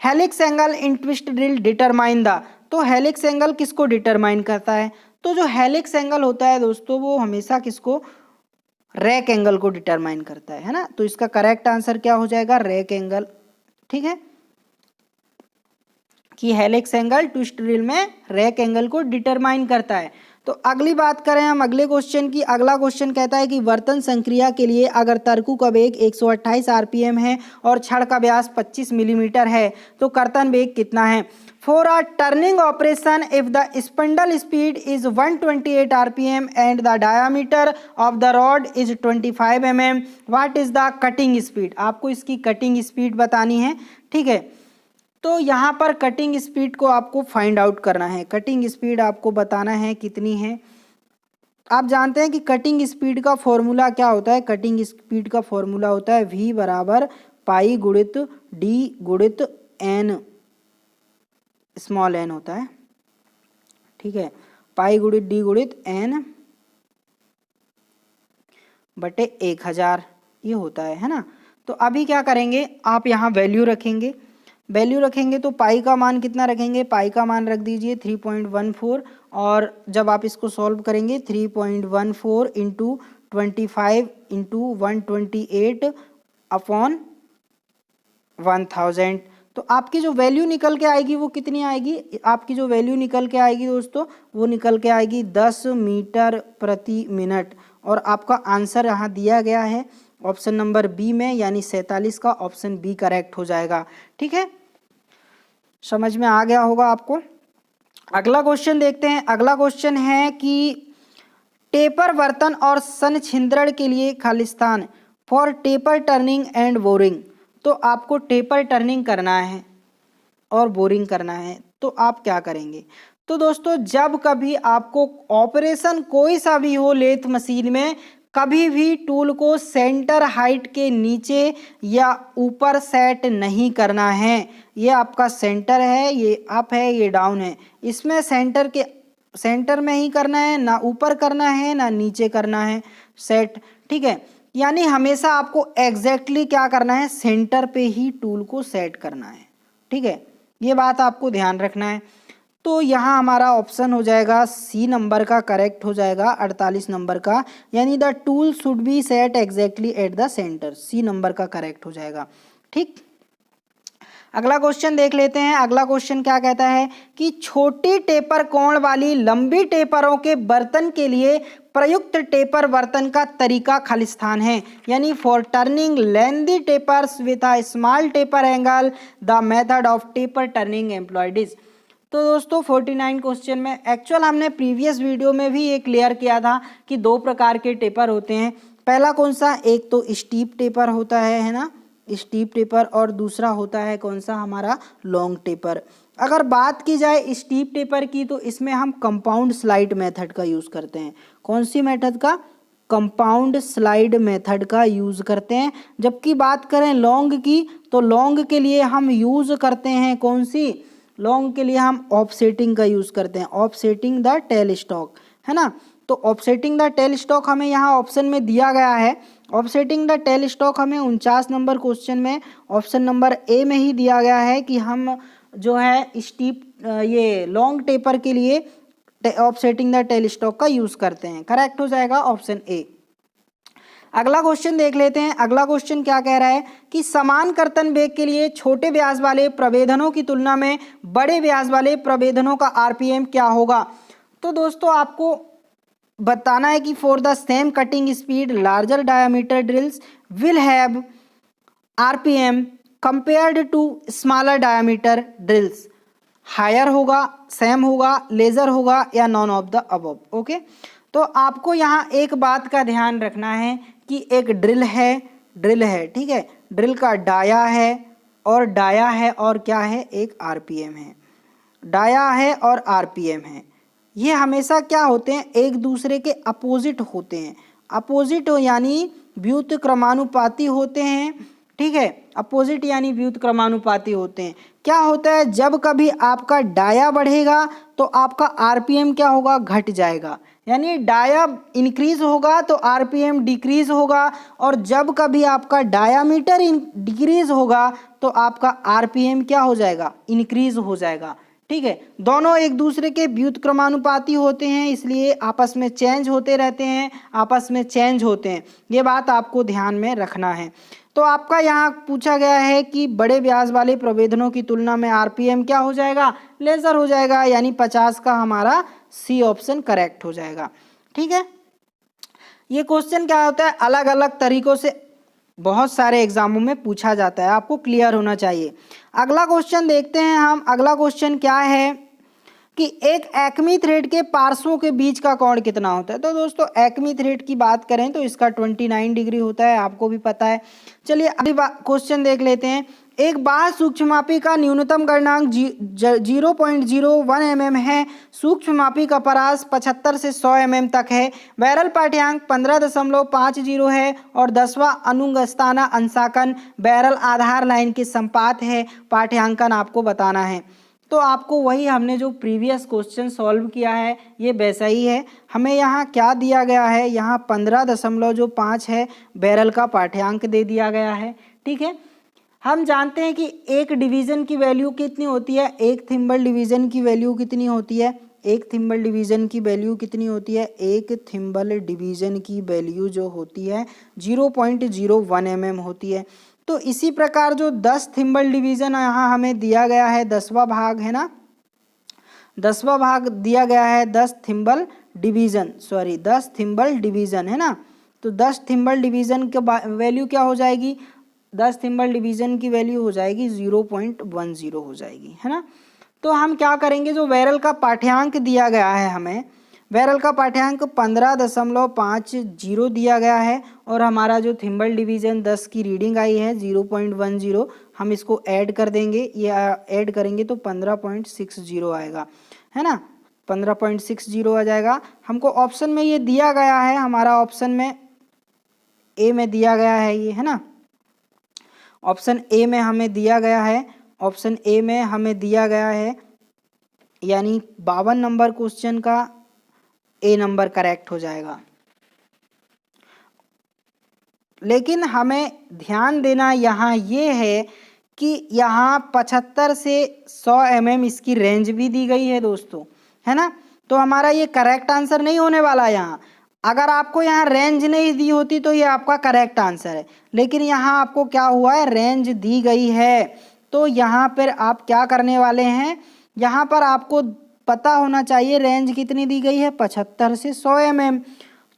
Helix angle in twist drill determine the. तो हेलिक्स एंगल किसको डिटरमाइन करता है, तो जो हेलिक्स एंगल होता है दोस्तों वो हमेशा किसको, रैक एंगल को डिटरमाइन करता है ना। तो इसका करेक्ट आंसर क्या हो जाएगा, रैक एंगल। ठीक है, कि हेलिक्स एंगल ट्विस्ट ड्रिल में रैक एंगल को डिटरमाइन करता है। तो अगली बात करें हम अगले क्वेश्चन की। अगला क्वेश्चन कहता है कि वर्तन संक्रिया के लिए अगर तर्कु का वेग 128 आरपीएम है और छड़ का व्यास 25 मिलीमीटर है तो कर्तन वेग कितना है। For a turning operation if the spindle speed is 128 RPM and the diameter of the rod is 25 mm, what is the cutting speed. आपको इसकी कटिंग स्पीड बतानी है। ठीक है, तो यहाँ पर कटिंग स्पीड को आपको फाइंड आउट करना है। कटिंग स्पीड आपको बताना है कितनी है। आप जानते हैं कि कटिंग स्पीड का फॉर्मूला क्या होता है, कटिंग स्पीड का फॉर्मूला होता है v बराबर पाई गुणित डी गुणित एन, स्मॉल एन होता है। ठीक है, पाई गुणित डी गुणित एन बटे 1000 ये होता है ना। तो अभी क्या करेंगे, आप यहाँ वैल्यू रखेंगे, वैल्यू रखेंगे तो पाई का मान कितना रखेंगे, पाई का मान रख दीजिए 3.14। और जब आप इसको सॉल्व करेंगे 3.14 इंटू 25 इंटू 128 अपॉन 1000, तो आपकी जो वैल्यू निकल के आएगी वो कितनी आएगी, आपकी जो वैल्यू निकल के आएगी दोस्तों वो निकल के आएगी 10 मीटर प्रति मिनट। और आपका आंसर यहाँ दिया गया है ऑप्शन नंबर बी में, यानी 47 का ऑप्शन बी करेक्ट हो जाएगा। ठीक है, समझ में आ गया होगा आपको। अगला क्वेश्चन देखते हैं। अगला क्वेश्चन है कि टेपर बर्तन और सन छिंद्रण के लिए Khalistan for taper turning and boring. तो आपको टेपर टर्निंग करना है और बोरिंग करना है, तो आप क्या करेंगे। तो दोस्तों जब कभी आपको ऑपरेशन कोई सा भी हो लेथ मशीन में, कभी भी टूल को सेंटर हाइट के नीचे या ऊपर सेट नहीं करना है। ये आपका सेंटर है, ये अप है, ये डाउन है। इसमें सेंटर के सेंटर में ही करना है, ना ऊपर करना है ना नीचे करना है सेट, ठीक है। यानी हमेशा आपको एग्जैक्टली क्या करना है, सेंटर पे ही टूल को सेट करना है, ठीक है। ये बात आपको ध्यान रखना है। तो यहाँ हमारा ऑप्शन हो जाएगा सी नंबर का करेक्ट हो जाएगा, 48 नंबर का, यानी the tool should be set exactly at the centre, C number का करेक्ट हो जाएगा, ठीक। अगला क्वेश्चन देख लेते हैं। अगला क्वेश्चन क्या कहता है कि छोटी टेपर कोण वाली लंबी टेपरों के बर्तन के लिए प्रयुक्त टेपर बर्तन का तरीका खालिस्तान है, यानी for turning lengthy tapers with a small taper angle the method of taper turning employed is. तो दोस्तों 49 क्वेश्चन में एक्चुअल हमने प्रीवियस वीडियो में भी ये क्लियर किया था कि दो प्रकार के टेपर होते हैं। पहला कौन सा, एक तो स्टीप टेपर होता है ना, स्टीप टेपर, और दूसरा होता है कौन सा हमारा लॉन्ग टेपर। अगर बात की जाए स्टीप टेपर की तो इसमें हम कंपाउंड स्लाइड मेथड का यूज़ करते हैं। कौन सी मेथड का, कंपाउंड स्लाइड मेथड का यूज़ करते हैं। जबकि बात करें लॉन्ग की तो लॉन्ग के लिए हम यूज़ करते हैं कौन सी, लॉन्ग के लिए हम ऑफसेटिंग का यूज़ करते हैं, ऑफसेटिंग द टेल स्टॉक, है ना। तो ऑफसेटिंग द टेल स्टॉक हमें यहाँ ऑप्शन में दिया गया है। ऑफसेटिंग द टेल स्टॉक हमें 49 नंबर क्वेश्चन में ऑप्शन नंबर ए में ही दिया गया है कि हम जो है स्टीप ये लॉन्ग टेपर के लिए ऑफसेटिंग द टेल स्टॉक का यूज़ करते हैं। करेक्ट हो जाएगा ऑप्शन ए। अगला क्वेश्चन देख लेते हैं। अगला क्वेश्चन क्या कह रहा है कि समान कर्तन वेग के लिए छोटे व्यास वाले प्रभेदनों की तुलना में बड़े व्यास वाले प्रभेदनों का आरपीएम क्या होगा। तो दोस्तों आपको बताना है कि for the same cutting speed larger diameter drills will have RPM compared to smaller diameter drills, higher होगा, सेम होगा, लेजर होगा या none of the above. Okay, तो आपको यहाँ एक बात का ध्यान रखना है कि एक ड्रिल है, ठीक है, ड्रिल का डाया है और क्या है, एक आरपीएम है, डाया है और आरपीएम है। ये हमेशा क्या होते हैं, एक दूसरे के अपोजिट होते हैं, अपोजिट यानी व्युत्क्रमानुपाती होते हैं, ठीक है, अपोजिट यानी व्युत्क्रमानुपाती होते हैं। क्या होता है, जब कभी आपका डाया बढ़ेगा तो आपका आरपीएम क्या होगा, घट जाएगा, यानी डाया इंक्रीज होगा तो आरपीएम डिक्रीज होगा, और जब कभी आपका डायामीटर डिक्रीज होगा तो आपका आरपीएम क्या हो जाएगा, इंक्रीज हो जाएगा, ठीक है। दोनों एक दूसरे के व्युत्क्रमानुपाती होते हैं, इसलिए आपस में चेंज होते रहते हैं, आपस में चेंज होते हैं, ये बात आपको ध्यान में रखना है। तो आपका यहाँ पूछा गया है कि बड़े व्यास वाले प्रभेदनों की तुलना में आरपीएम क्या हो जाएगा, लेजर हो जाएगा, यानी 50 का हमारा सी ऑप्शन करेक्ट हो जाएगा, ठीक है। ये क्वेश्चन क्या होता है, अलग अलग तरीकों से बहुत सारे एग्जामों में पूछा जाता है, आपको क्लियर होना चाहिए। अगला क्वेश्चन देखते हैं हम। अगला क्वेश्चन क्या है कि एक एक्मी थ्रेड के पार्श्वों के बीच का कोण कितना होता है। तो दोस्तों एक्मी थ्रेड की बात करें तो इसका 29 डिग्री होता है, आपको भी पता है। चलिए अभी क्वेश्चन देख लेते हैं। एक बाह्य सूक्ष्ममापी का न्यूनतम गलनांक 0.01 mm है, सूक्ष्ममापी का परास 75 से 100 mm तक है, बैरल पाठ्यांक 15.50 है और 10वां अनुगस्ताना अंशांकन बैरल आधार लाइन के संपात है, पाठ्यांकन आपको बताना है। तो आपको वही हमने जो प्रीवियस क्वेश्चन सॉल्व किया है ये वैसा ही है। हमें यहाँ क्या दिया गया है, यहाँ 15.5 है बैरल का पाठ्यांक दे दिया गया है, ठीक है। हम जानते हैं कि एक डिवीज़न की वैल्यू कितनी होती है, एक थिम्बल डिवीज़न की वैल्यू कितनी होती है, एक थिम्बल डिवीज़न की वैल्यू कितनी होती है, एक थिम्बल डिवीज़न की वैल्यू जो होती है 0.01 mm होती है। तो इसी प्रकार जो 10 थिम्बल डिवीज़न यहाँ हमें दिया गया है, 10वां भाग है ना, 10वां भाग दिया गया है 10 थिम्बल डिवीज़न, 10 थिम्बल डिवीज़न है ना। तो 10 थिम्बल डिवीज़न के वैल्यू क्या हो जाएगी, 10 थिम्बल डिवीज़न की वैल्यू हो जाएगी 0.10 हो जाएगी, है ना। तो हम क्या करेंगे, जो बैरल का पाठ्यांक दिया गया है हमें, बैरल का पाठ्यांक 15.50 दिया गया है और हमारा जो थिम्बल डिवीज़न 10 की रीडिंग आई है 0.10, हम इसको ऐड कर देंगे, ये ऐड करेंगे तो 15.60 आएगा, है ना, 15.60 आ जाएगा। हमको ऑप्शन में ये दिया गया है, हमारा ऑप्शन में ए में दिया गया है ये, है ना, ऑप्शन ए में हमें दिया गया है, ऑप्शन ए में हमें दिया गया है यानी 52 नंबर क्वेश्चन का ए नंबर करेक्ट हो जाएगा। लेकिन हमें ध्यान देना यहाँ ये है कि यहाँ 75 से 100 इसकी रेंज भी दी गई है दोस्तों, है ना। तो हमारा ये करेक्ट आंसर नहीं होने वाला यहाँ। अगर आपको यहाँ रेंज नहीं दी होती तो ये आपका करेक्ट आंसर है, लेकिन यहाँ आपको क्या हुआ है, रेंज दी गई है। तो यहाँ पर आप क्या करने वाले हैं, यहाँ पर आपको पता होना चाहिए रेंज कितनी दी गई है, 75 से 100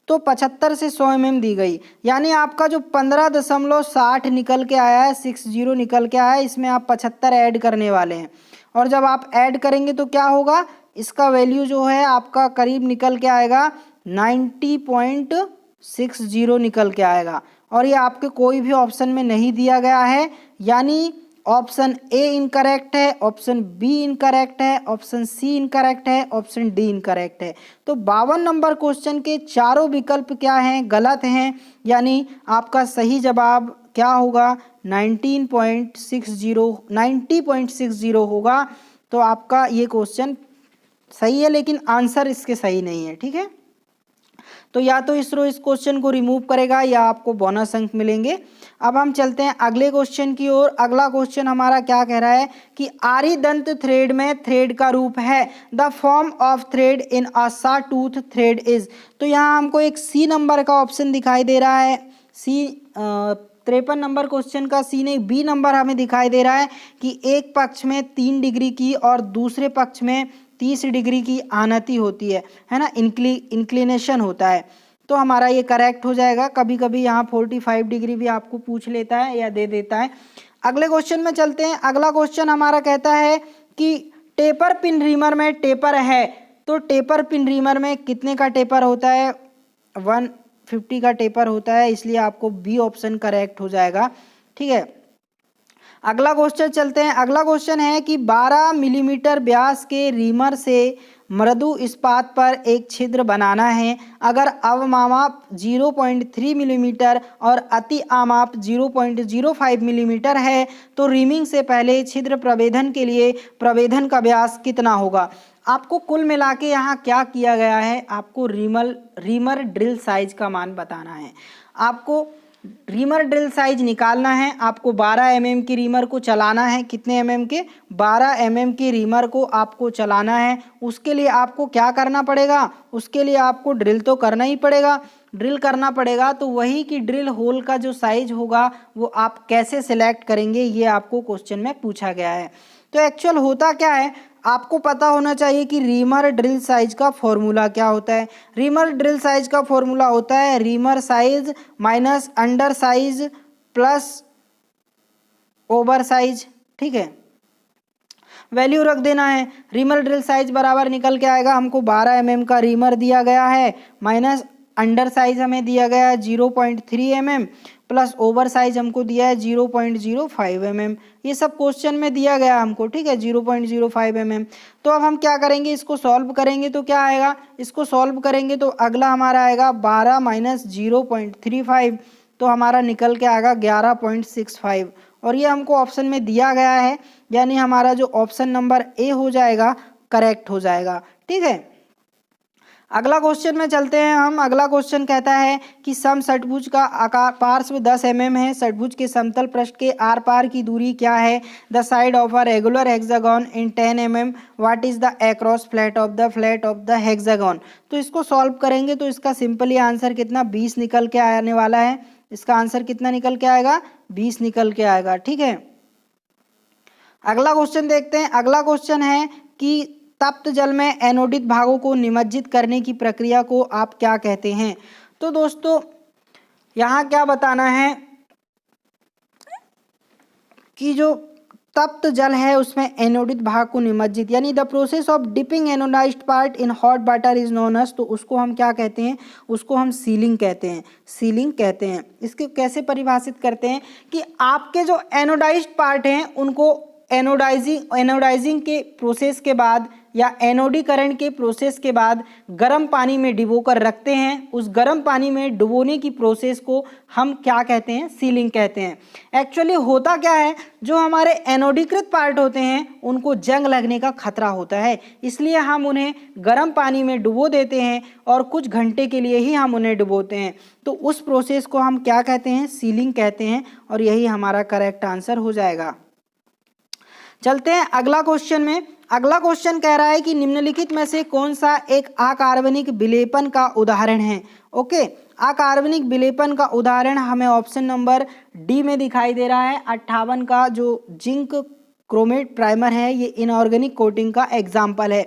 तो 75 से 100 दी गई, यानी आपका जो 15.60 निकल के आया है, 60 निकल के आया है, इसमें आप 75 ऐड करने वाले हैं। और जब आप ऐड करेंगे तो क्या होगा, इसका वैल्यू जो है आपका करीब निकल के आएगा 90.60 निकल के आएगा। और ये आपके कोई भी ऑप्शन में नहीं दिया गया है, यानी ऑप्शन ए इनकरेक्ट है, ऑप्शन बी इनकरेक्ट है, ऑप्शन सी इनकरेक्ट है, ऑप्शन डी इनकरेक्ट है। तो 52 नंबर क्वेश्चन के चारों विकल्प क्या हैं, गलत हैं, यानी आपका सही जवाब क्या होगा, 90.60 होगा। तो आपका ये क्वेश्चन सही है, लेकिन आंसर इसके सही नहीं है, ठीक है। तो या तो इसरो इस क्वेश्चन को रिमूव करेगा या आपको बोनस अंक मिलेंगे। अब हम चलते हैं अगले क्वेश्चन की ओर। अगला क्वेश्चन हमारा क्या कह रहा है कि आरी दंत थ्रेड में थ्रेड का रूप है, the form of thread in a sawtooth thread is. तो यहाँ हमको एक सी नंबर का ऑप्शन दिखाई दे रहा है, सी 53 नंबर क्वेश्चन का सी नहीं बी नंबर हमें दिखाई दे रहा है कि एक पक्ष में 3 डिग्री की और दूसरे पक्ष में 30 डिग्री की आनति होती है ना, इंक्लिनेशन होता है। तो हमारा ये करेक्ट हो जाएगा। कभी कभी यहाँ 45 डिग्री भी आपको पूछ लेता है या दे देता है। अगले क्वेश्चन में चलते हैं। अगला क्वेश्चन हमारा कहता है कि टेपर पिन रीमर में टेपर है, तो टेपर पिन रीमर में कितने का टेपर होता है, 150 का टेपर होता है, इसलिए आपको बी ऑप्शन करेक्ट हो जाएगा, ठीक है। अगला क्वेश्चन चलते हैं। अगला क्वेश्चन है कि 12 मिलीमीटर व्यास के रीमर से मृदु इस्पात पर एक छिद्र बनाना है। अगर अवमाप 0.3 मिलीमीटर और अति आमाप 0.05 मिलीमीटर है तो रीमिंग से पहले छिद्र प्रवेधन के लिए प्रवेधन का व्यास कितना होगा। आपको कुल मिला के यहाँ क्या किया गया है, आपको रीमर ड्रिल साइज का मान बताना है। आपको रीमर ड्रिल साइज निकालना है। आपको 12 mm की रीमर को चलाना है, कितने mm के, 12 mm की रीमर को आपको चलाना है। उसके लिए आपको क्या करना पड़ेगा, उसके लिए आपको ड्रिल तो करना ही पड़ेगा। ड्रिल करना पड़ेगा तो वही कि ड्रिल होल का जो साइज होगा वो आप कैसे सिलेक्ट करेंगे, ये आपको क्वेश्चन में पूछा गया है। तो एक्चुअल होता क्या है, आपको पता होना चाहिए कि रीमर ड्रिल साइज का फॉर्मूला क्या होता है। रीमर ड्रिल साइज का फॉर्मूला होता है reamer size minus under size plus over size, ठीक है। वैल्यू रख देना है। रीमर ड्रिल साइज बराबर निकल के आएगा, हमको 12 mm का रीमर दिया गया है, माइनस अंडर साइज हमें दिया गया है 0.3 mm, प्लस ओवर साइज हमको दिया है 0.05 mm। ये सब क्वेश्चन में दिया गया हमको, ठीक है, 0.05 mm। तो अब हम क्या करेंगे, इसको सॉल्व करेंगे तो क्या आएगा, इसको सॉल्व करेंगे तो अगला हमारा आएगा 12 माइनस 0.35, तो हमारा निकल के आएगा 11.65। और ये हमको ऑप्शन में दिया गया है, यानी हमारा जो ऑप्शन नंबर ए हो जाएगा करेक्ट हो जाएगा, ठीक है। अगला क्वेश्चन में चलते हैं हम। अगला क्वेश्चन कहता है कि सम षटभुज का आकार पार्श्व 10 mm है, षटभुज के समतल पृष्ठ के आर पार की दूरी क्या है, the side of a regular hexagon in 10 mm, what is the across flat of the hexagon. तो इसको सॉल्व करेंगे तो इसका सिंपली आंसर कितना 20 निकल के आने वाला है। इसका आंसर कितना निकल के आएगा, 20 निकल के आएगा, ठीक है। अगला क्वेश्चन देखते हैं। अगला क्वेश्चन है कि तप्त जल में एनोडित भागों को निमज्जित करने की प्रक्रिया को आप क्या कहते हैं। तो दोस्तों यहाँ क्या बताना है कि जो तप्त जल है उसमें एनोडित भाग को निमज्जित, यानी the process of dipping anodized part in hot water is known as, तो उसको हम क्या कहते हैं, उसको हम सीलिंग कहते हैं, सीलिंग कहते हैं। इसके कैसे परिभाषित करते हैं कि आपके जो एनोडाइज्ड पार्ट हैं उनको एनोडाइजिंग के प्रोसेस के बाद या एनोडीकरण के प्रोसेस के बाद गर्म पानी में डुबो कर रखते हैं। उस गर्म पानी में डुबोने की प्रोसेस को हम क्या कहते हैं? सीलिंग कहते हैं। एक्चुअली होता क्या है, जो हमारे एनोडीकृत पार्ट होते हैं उनको जंग लगने का खतरा होता है, इसलिए हम उन्हें गर्म पानी में डुबो देते हैं और कुछ घंटे के लिए ही हम उन्हें डुबोते हैं। तो उस प्रोसेस को हम क्या कहते हैं? सीलिंग कहते हैं, और यही हमारा करेक्ट आंसर हो जाएगा। चलते हैं अगला क्वेश्चन में। अगला क्वेश्चन कह रहा है कि निम्नलिखित में से कौन सा एक अकार्बनिक विलेपन का उदाहरण है? ओके, अकार्बनिक विलेपन का उदाहरण हमें ऑप्शन नंबर डी में दिखाई दे रहा है। 58 का जो जिंक क्रोमेट प्राइमर है, ये इनऑर्गेनिक कोटिंग का एग्जाम्पल है।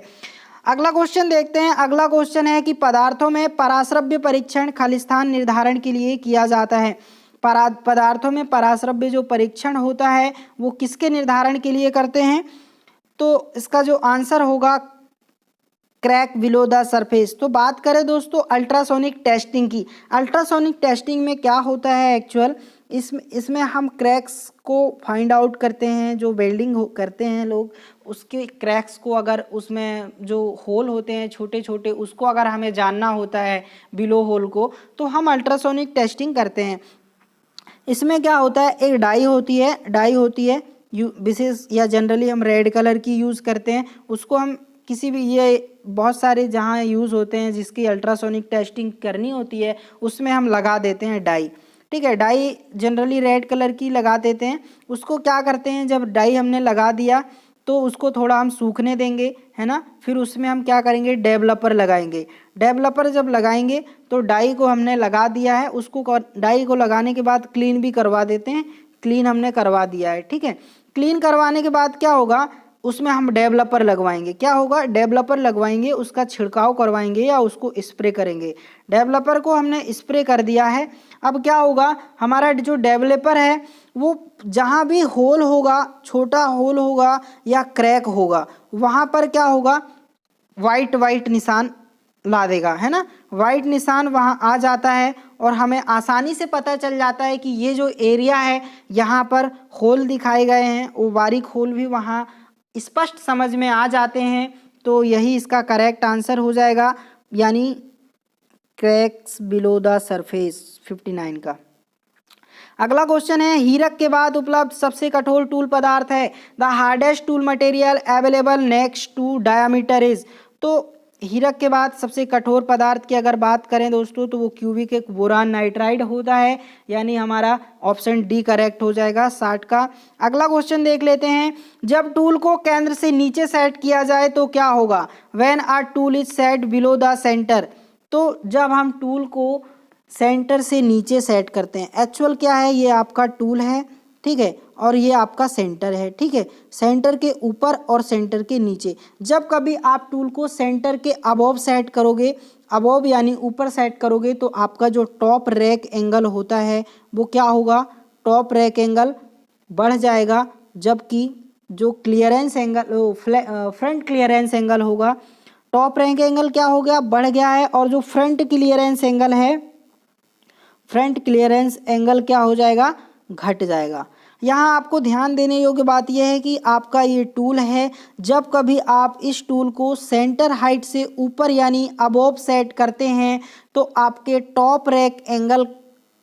अगला क्वेश्चन देखते हैं। अगला क्वेश्चन है कि पदार्थों में पराश्रव्य परीक्षण खलिस्तान निर्धारण के लिए किया जाता है। पदार्थों में पराश्रव्य जो परीक्षण होता है वो किसके निर्धारण के लिए करते हैं? तो इसका जो आंसर होगा क्रैक बिलो द सरफेस। तो बात करें दोस्तों अल्ट्रासोनिक टेस्टिंग की। अल्ट्रासोनिक टेस्टिंग में क्या होता है एक्चुअल, इसमें हम क्रैक्स को फाइंड आउट करते हैं। जो वेल्डिंग करते हैं लोग, उसके क्रैक्स को, अगर उसमें जो होल होते हैं छोटे छोटे, उसको अगर हमें जानना होता है बिलो होल को, तो हम अल्ट्रासोनिक टेस्टिंग करते हैं। इसमें क्या होता है, एक डाई होती है विशेष या जनरली हम रेड कलर की यूज़ करते हैं। उसको हम किसी भी, ये बहुत सारे जहाँ यूज़ होते हैं जिसकी अल्ट्रासोनिक टेस्टिंग करनी होती है, उसमें हम लगा देते हैं डाई। ठीक है, डाई जनरली रेड कलर की लगा देते हैं। उसको क्या करते हैं, जब डाई हमने लगा दिया तो उसको थोड़ा हम सूखने देंगे, है ना। फिर उसमें हम क्या करेंगे, डेवलपर लगाएंगे। डेवलपर जब लगाएंगे तो डाई को हमने लगा दिया है, उसको डाई को लगाने के बाद क्लीन भी करवा देते हैं। क्लीन हमने करवा दिया है, ठीक है। क्लीन करवाने के बाद क्या होगा, उसमें हम डेवलपर लगवाएंगे। क्या होगा, डेवलपर लगवाएंगे, उसका छिड़काव करवाएंगे या उसको स्प्रे करेंगे। डेवलपर को हमने स्प्रे कर दिया है। अब क्या होगा, हमारा जो डेवलपर है वो जहाँ भी होल होगा, छोटा होल होगा या क्रैक होगा, वहाँ पर क्या होगा, वाइट निशान ला देगा, है ना। वाइट निशान वहाँ आ जाता है और हमें आसानी से पता चल जाता है कि ये जो एरिया है यहाँ पर होल दिखाए गए हैं, वो बारीक होल भी वहाँ स्पष्ट समझ में आ जाते हैं। तो यही इसका करेक्ट आंसर हो जाएगा, यानी क्रैक्स बिलो द सरफेस 59 का। अगला क्वेश्चन है, हीरक के बाद उपलब्ध सबसे कठोर टूल पदार्थ है। The hardest tool material available next to diameter is. तो हीरक के बाद सबसे कठोर पदार्थ की अगर बात करें दोस्तों, तो वो क्यूबिक एक बोरान नाइट्राइड होता है, यानी हमारा ऑप्शन डी करेक्ट हो जाएगा 60 का। अगला क्वेश्चन देख लेते हैं, जब टूल को केंद्र से नीचे सेट किया जाए तो क्या होगा? When a tool is set below the centre. तो जब हम टूल को सेंटर से नीचे सेट करते हैं, एक्चुअल क्या है, ये आपका टूल है, ठीक है, और ये आपका सेंटर है, ठीक है। सेंटर के ऊपर और सेंटर के नीचे, जब कभी आप टूल को सेंटर के अबोव सेट करोगे, अबोव यानी ऊपर सेट करोगे, तो आपका जो टॉप रैक एंगल होता है वो क्या होगा, टॉप रैक एंगल बढ़ जाएगा। जबकि जो clearance angle, front clearance angle होगा, टॉप रैक एंगल क्या हो गया, बढ़ गया है, और जो फ्रंट क्लियरेंस एंगल है, फ्रंट क्लियरेंस एंगल क्या हो जाएगा, घट जाएगा। यहाँ आपको ध्यान देने योग्य बात यह है कि आपका ये टूल है, जब कभी आप इस टूल को सेंटर हाइट से ऊपर यानी अबोव सेट करते हैं तो आपके टॉप रैक एंगल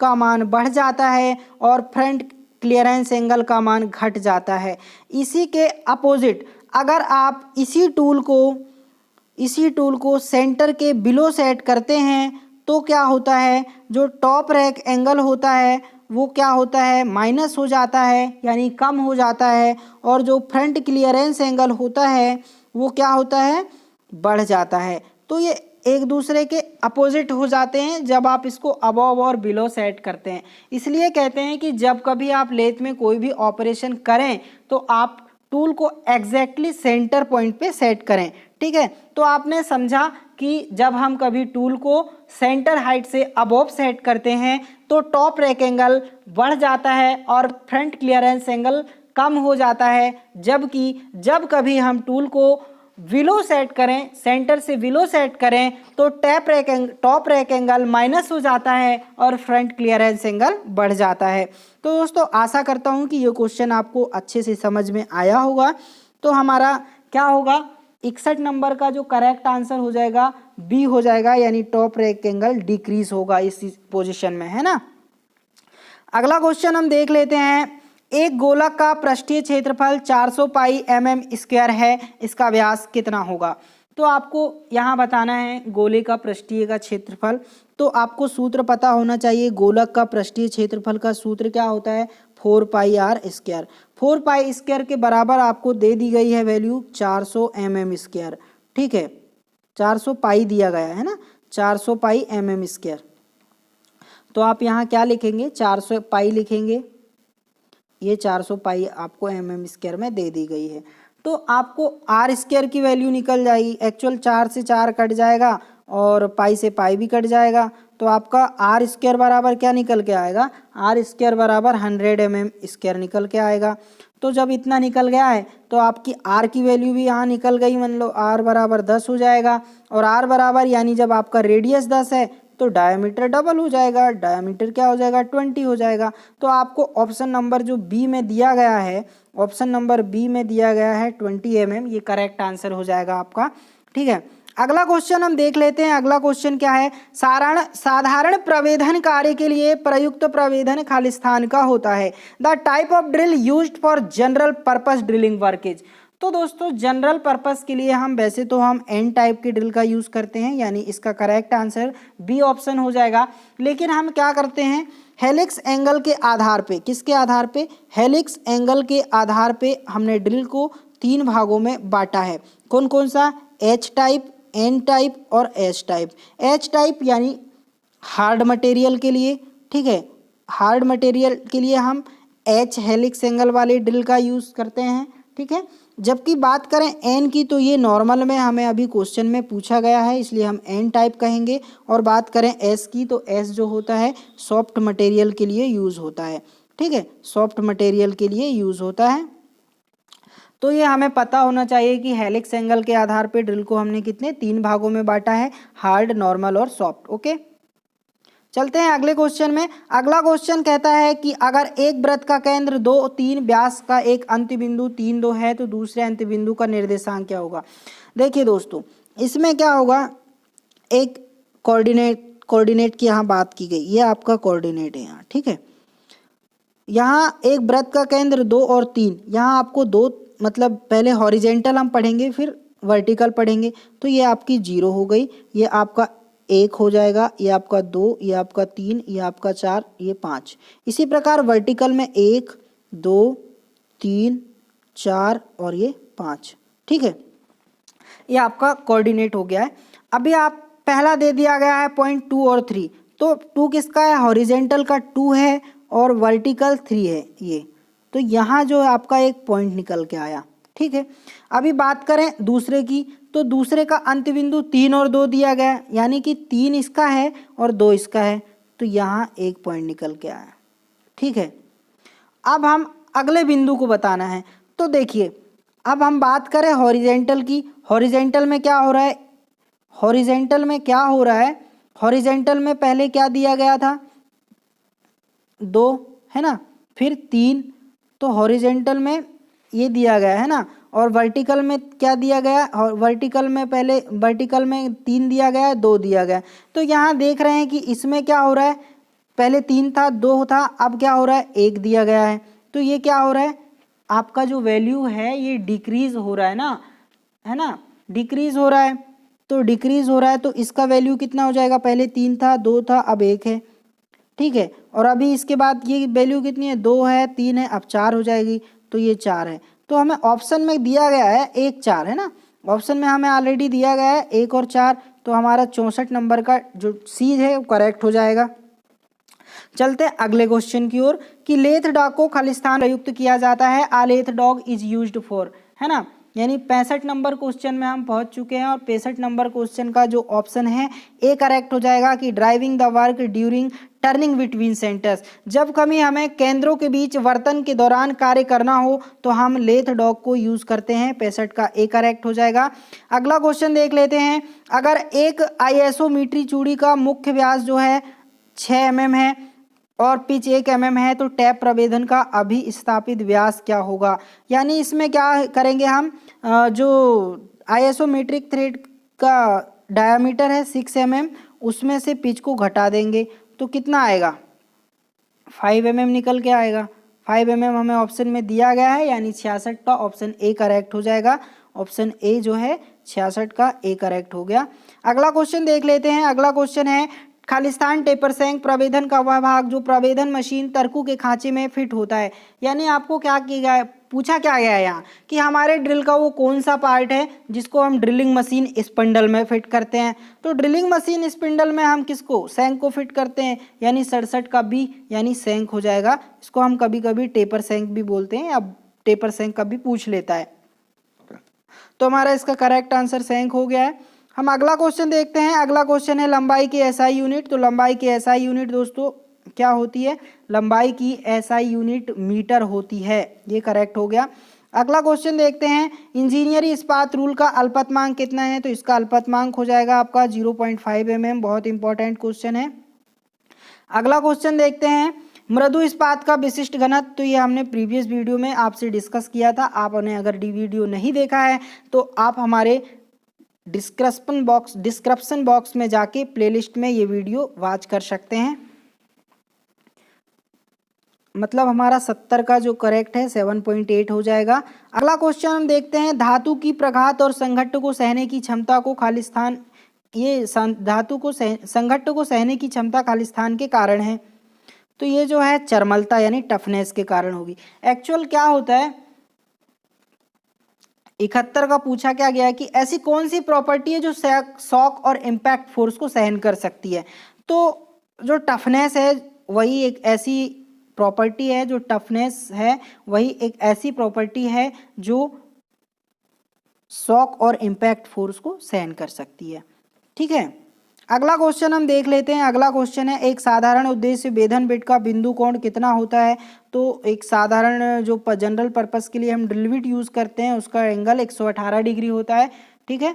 का मान बढ़ जाता है और फ्रंट क्लियरेंस एंगल का मान घट जाता है। इसी के अपोजिट अगर आप इसी टूल को सेंटर के बिलो सेट करते हैं तो क्या होता है, जो टॉप रैक एंगल होता है वो क्या होता है, माइनस हो जाता है, यानी कम हो जाता है, और जो फ्रंट क्लियरेंस एंगल होता है वो क्या होता है, बढ़ जाता है। तो ये एक दूसरे के अपोजिट हो जाते हैं जब आप इसको अबव और बिलो सेट करते हैं। इसलिए कहते हैं कि जब कभी आप लेथ में कोई भी ऑपरेशन करें तो आप टूल को एग्जैक्टली सेंटर पॉइंट पे सेट करें, ठीक है। तो आपने समझा कि जब हम कभी टूल को सेंटर हाइट से अबोव सेट करते हैं तो टॉप रैक एंगल बढ़ जाता है और फ्रंट क्लियरेंस एंगल कम हो जाता है। जबकि जब कभी हम टूल को विलो सेट करें, सेंटर से विलो सेट करें तो टॉप रैक एंगल माइनस हो जाता है और फ्रंट क्लियरेंस एंगल बढ़ जाता है। तो दोस्तों आशा करता हूं कि ये क्वेश्चन आपको अच्छे से समझ में आया होगा। तो हमारा क्या होगा, 61 नंबर का जो करेक्ट आंसर हो जाएगा बी हो जाएगा, यानी टॉप रैक एंगल डिक्रीज होगा इस पोजिशन में, है ना। अगला क्वेश्चन हम देख लेते हैं। एक गोलक का पृष्ठीय क्षेत्रफल 400 पाई mm² है, इसका व्यास कितना होगा। तो आपको यहाँ बताना है गोले का पृष्ठीय का क्षेत्रफल। तो आपको सूत्र पता होना चाहिए। गोलक का पृष्ठीय क्षेत्रफल का सूत्र क्या होता है, 4πr²। 4π² के बराबर आपको दे दी गई है वैल्यू 400 mm²। ठीक है, 400 पाई दिया गया है ना, 400 पाई mm²। तो आप यहाँ क्या लिखेंगे, 400 पाई लिखेंगे। ये 400 पाई आपको mm² में दे दी गई है। तो आपको r² की वैल्यू निकल जाएगी। एक्चुअल 4 से 4 कट जाएगा और पाई से पाई भी कट जाएगा। तो आपका r² बराबर क्या निकल के आएगा, r² बराबर 100 mm² निकल के आएगा। तो जब इतना निकल गया है तो आपकी r की वैल्यू भी यहाँ निकल गई। मान लो r बराबर 10 हो जाएगा, और r बराबर यानी जब आपका रेडियस 10 है तो डायमीटर डबल हो जाएगा, डायमीटर क्या हो जाएगा, 20 हो जाएगा। तो आपको ऑप्शन नंबर जो बी में दिया गया है, ऑप्शन नंबर बी में दिया गया है 20 mm, ये करेक्ट आंसर हो जाएगा आपका। ठीक है, अगला क्वेश्चन हम देख लेते हैं। अगला क्वेश्चन क्या है, साधारण प्रवेधन कार्य के लिए प्रयुक्त प्रवेधन खालिस्तान का होता है। The type of drill used for general purpose drilling work is. तो दोस्तों जनरल पर्पस के लिए हम वैसे तो हम एन टाइप की ड्रिल का यूज़ करते हैं, यानी इसका करेक्ट आंसर बी ऑप्शन हो जाएगा। लेकिन हम क्या करते हैं, हेलिक्स एंगल के आधार पे, किसके आधार पे, हेलिक्स एंगल के आधार पे हमने ड्रिल को 3 भागों में बांटा है। कौन कौन सा, एच टाइप, एन टाइप और एस टाइप। एच टाइप यानी हार्ड मटेरियल के लिए, ठीक है, हार्ड मटेरियल के लिए हम एच हेलिक्स एंगल वाले ड्रिल का यूज़ करते हैं। ठीक है, जबकि बात करें एन की तो ये नॉर्मल में हमें अभी क्वेश्चन में पूछा गया है, इसलिए हम एन टाइप कहेंगे। और बात करें एस की तो एस जो होता है सॉफ्ट मटेरियल के लिए यूज़ होता है। ठीक है, सॉफ्ट मटेरियल के लिए यूज़ होता है। तो ये हमें पता होना चाहिए कि हेलिक्स एंगल के आधार पे ड्रिल को हमने कितने 3 भागों में बांटा है, हार्ड, नॉर्मल और सॉफ्ट। ओके, चलते हैं अगले क्वेश्चन में। अगला क्वेश्चन कहता है कि अगर एक वृत्त का केंद्र 2, 3 व्यास का एक अंत्य बिंदु 3, 2 है तो दूसरे अंत्य बिंदु का निर्देशांक क्या होगा। देखिए दोस्तों, इसमें क्या होगा, एक कोऑर्डिनेट की यहाँ बात की गई, ये आपका कोऑर्डिनेट है यहाँ। ठीक है, यहाँ एक वृत्त का केंद्र 2 और 3, यहाँ आपको 2 मतलब पहले हॉरिजेंटल हम पढ़ेंगे फिर वर्टिकल पढ़ेंगे। तो ये आपकी 0 हो गई, ये आपका 1 हो जाएगा, ये आपका 2, ये आपका 3, ये आपका 4, ये 5। इसी प्रकार वर्टिकल में 1, 2, 3, 4 और ये 5। ठीक है, ये आपका कोऑर्डिनेट हो गया है। अभी आप पहला दे दिया गया है पॉइंट 2 और 3, तो 2 किसका है, हॉरिजेंटल का 2 है और वर्टिकल 3 है ये। तो यहाँ जो आपका एक पॉइंट निकल के आया। ठीक है, अभी बात करें दूसरे की, तो दूसरे का अंत्य बिंदु 3 और 2 दिया गया, यानी कि 3 इसका है और 2 इसका है, तो यहाँ एक पॉइंट निकल के आया। ठीक है, अब हम अगले बिंदु को बताना है। तो देखिए, अब हम बात करें हॉरिजेंटल की। हॉरिजेंटल में क्या हो रहा है, हॉरिजेंटल में क्या हो रहा है, हॉरिजेंटल में पहले क्या दिया गया था, 2 है ना, फिर 3, तो हॉरिजेंटल में ये दिया गया है ना, और वर्टिकल में क्या दिया गया, और वर्टिकल में पहले वर्टिकल में 3 दिया गया है, 2 दिया गया है। तो यहाँ देख रहे हैं कि इसमें क्या हो रहा है, पहले 3 था, 2 था, अब क्या हो रहा है, 1 दिया गया है। तो ये क्या हो रहा है, आपका जो वैल्यू है ये डिक्रीज हो रहा है ना, है ना, डिक्रीज हो रहा है। तो डिक्रीज हो रहा है तो इसका वैल्यू कितना हो जाएगा, पहले 3 था, 2 था, अब 1 है। ठीक है, और अभी इसके बाद ये वैल्यू कितनी है, 2 है, 3 है, अब 4 हो जाएगी, तो ये 4 है। तो हमें ऑप्शन में दिया गया है 1, 4 है ना, ऑप्शन में हमें ऑलरेडी दिया गया है 1 और 4, तो हमारा 64 नंबर का जो सी है वो करेक्ट हो जाएगा। चलते हैं अगले क्वेश्चन की ओर कि लेथ डॉग को खालिस्तान प्रयुक्त किया जाता है। A lathe dog is used for, है ना, यानी 65 नंबर क्वेश्चन में हम पहुंच चुके हैं और 65 नंबर क्वेश्चन का जो ऑप्शन है ए करेक्ट हो जाएगा कि driving the work during turning between centres. जब कभी हमें केंद्रों के बीच वर्तन के दौरान कार्य करना हो तो हम लेथ डॉग को यूज करते हैं। 65 का ए करेक्ट हो जाएगा। अगला क्वेश्चन देख लेते हैं। अगर एक आइसोमीट्री चूड़ी का मुख्य व्यास जो है 6 mm है और पिच 1 mm है तो टैप प्रभेदन का अभिस्थापित व्यास क्या होगा। यानी इसमें क्या करेंगे हम, जो आइसोमेट्रिक थ्रेड का डायामीटर है 6 mm, उसमें से पिच को घटा देंगे तो कितना आएगा, 5 mm निकल के आएगा। 5 mm हमें ऑप्शन में दिया गया है, यानी 66 का ऑप्शन ए करेक्ट हो जाएगा। ऑप्शन ए जो है 66 का ए करेक्ट हो गया। अगला क्वेश्चन देख लेते हैं। अगला क्वेश्चन है खालिस्तान टेपर सैंक प्रभेदन का वह भाग जो प्रभेदन मशीन तर्कू के खांचे में फिट होता है। यानी आपको क्या किया गया, पूछा क्या गया है यहाँ कि हमारे ड्रिल का वो कौन सा पार्ट है जिसको हम ड्रिलिंग मशीन स्पिंडल में फिट करते हैं। तो ड्रिलिंग मशीन स्पिंडल में हम किसको, सैंक को फिट करते हैं, यानी 67 का बी यानी सैंक हो जाएगा। इसको हम कभी कभी टेपर सैंक भी बोलते हैं, अब टेपर सैंक का भी पूछ लेता है। तो हमारा इसका करेक्ट आंसर सैंक हो गया है। हम अगला क्वेश्चन देखते हैं। अगला क्वेश्चन है लंबाई की एसआई यूनिट। तो लंबाई की एसआई यूनिट दोस्तों क्या होती है, लंबाई की एसआई यूनिट मीटर होती है। ये करेक्ट हो गया। अगला क्वेश्चन देखते हैं। इंजीनियरिंग इस्पात रूल का अल्पतमांक कितना है। तो इसका अल्पतमांक हो जाएगा आपका 0.5 mm। बहुत इंपॉर्टेंट क्वेश्चन है। अगला क्वेश्चन देखते हैं। मृदु इस्पात का विशिष्ट घनत्व। तो ये हमने प्रीवियस वीडियो में आपसे डिस्कस किया था। आपने अगर वीडियो नहीं देखा है तो आप हमारे डिस्क्रिप्शन बॉक्स में जाके प्लेलिस्ट में ये वीडियो वॉच कर सकते हैं। मतलब हमारा 70 का जो करेक्ट है 7.8 हो जाएगा। अगला क्वेश्चन हम देखते हैं। धातु की प्रघात और संघट्ट को सहने की क्षमता को खालिस्तान, ये धातु को संघट्ट को सहने की क्षमता खालिस्तान के कारण है। तो ये जो है चरमलता यानी टफनेस के कारण होगी। एक्चुअल क्या होता है, 71 का पूछा क्या गया है कि ऐसी कौन सी प्रॉपर्टी है जो शॉक और इम्पैक्ट फोर्स को सहन कर सकती है। तो जो टफनेस है वही एक ऐसी प्रॉपर्टी है, जो टफनेस है वही एक ऐसी प्रॉपर्टी है जो शॉक और इम्पैक्ट फोर्स को सहन कर सकती है। ठीक है। अगला क्वेश्चन हम देख लेते हैं। अगला क्वेश्चन है। एक साधारण उद्देश्य वेधन बिट का बिंदु कोण कितना होता है। तो एक साधारण जो जनरल पर्पस के लिए हम ड्रिल बिट यूज करते हैं उसका एंगल 118 डिग्री होता है। ठीक है।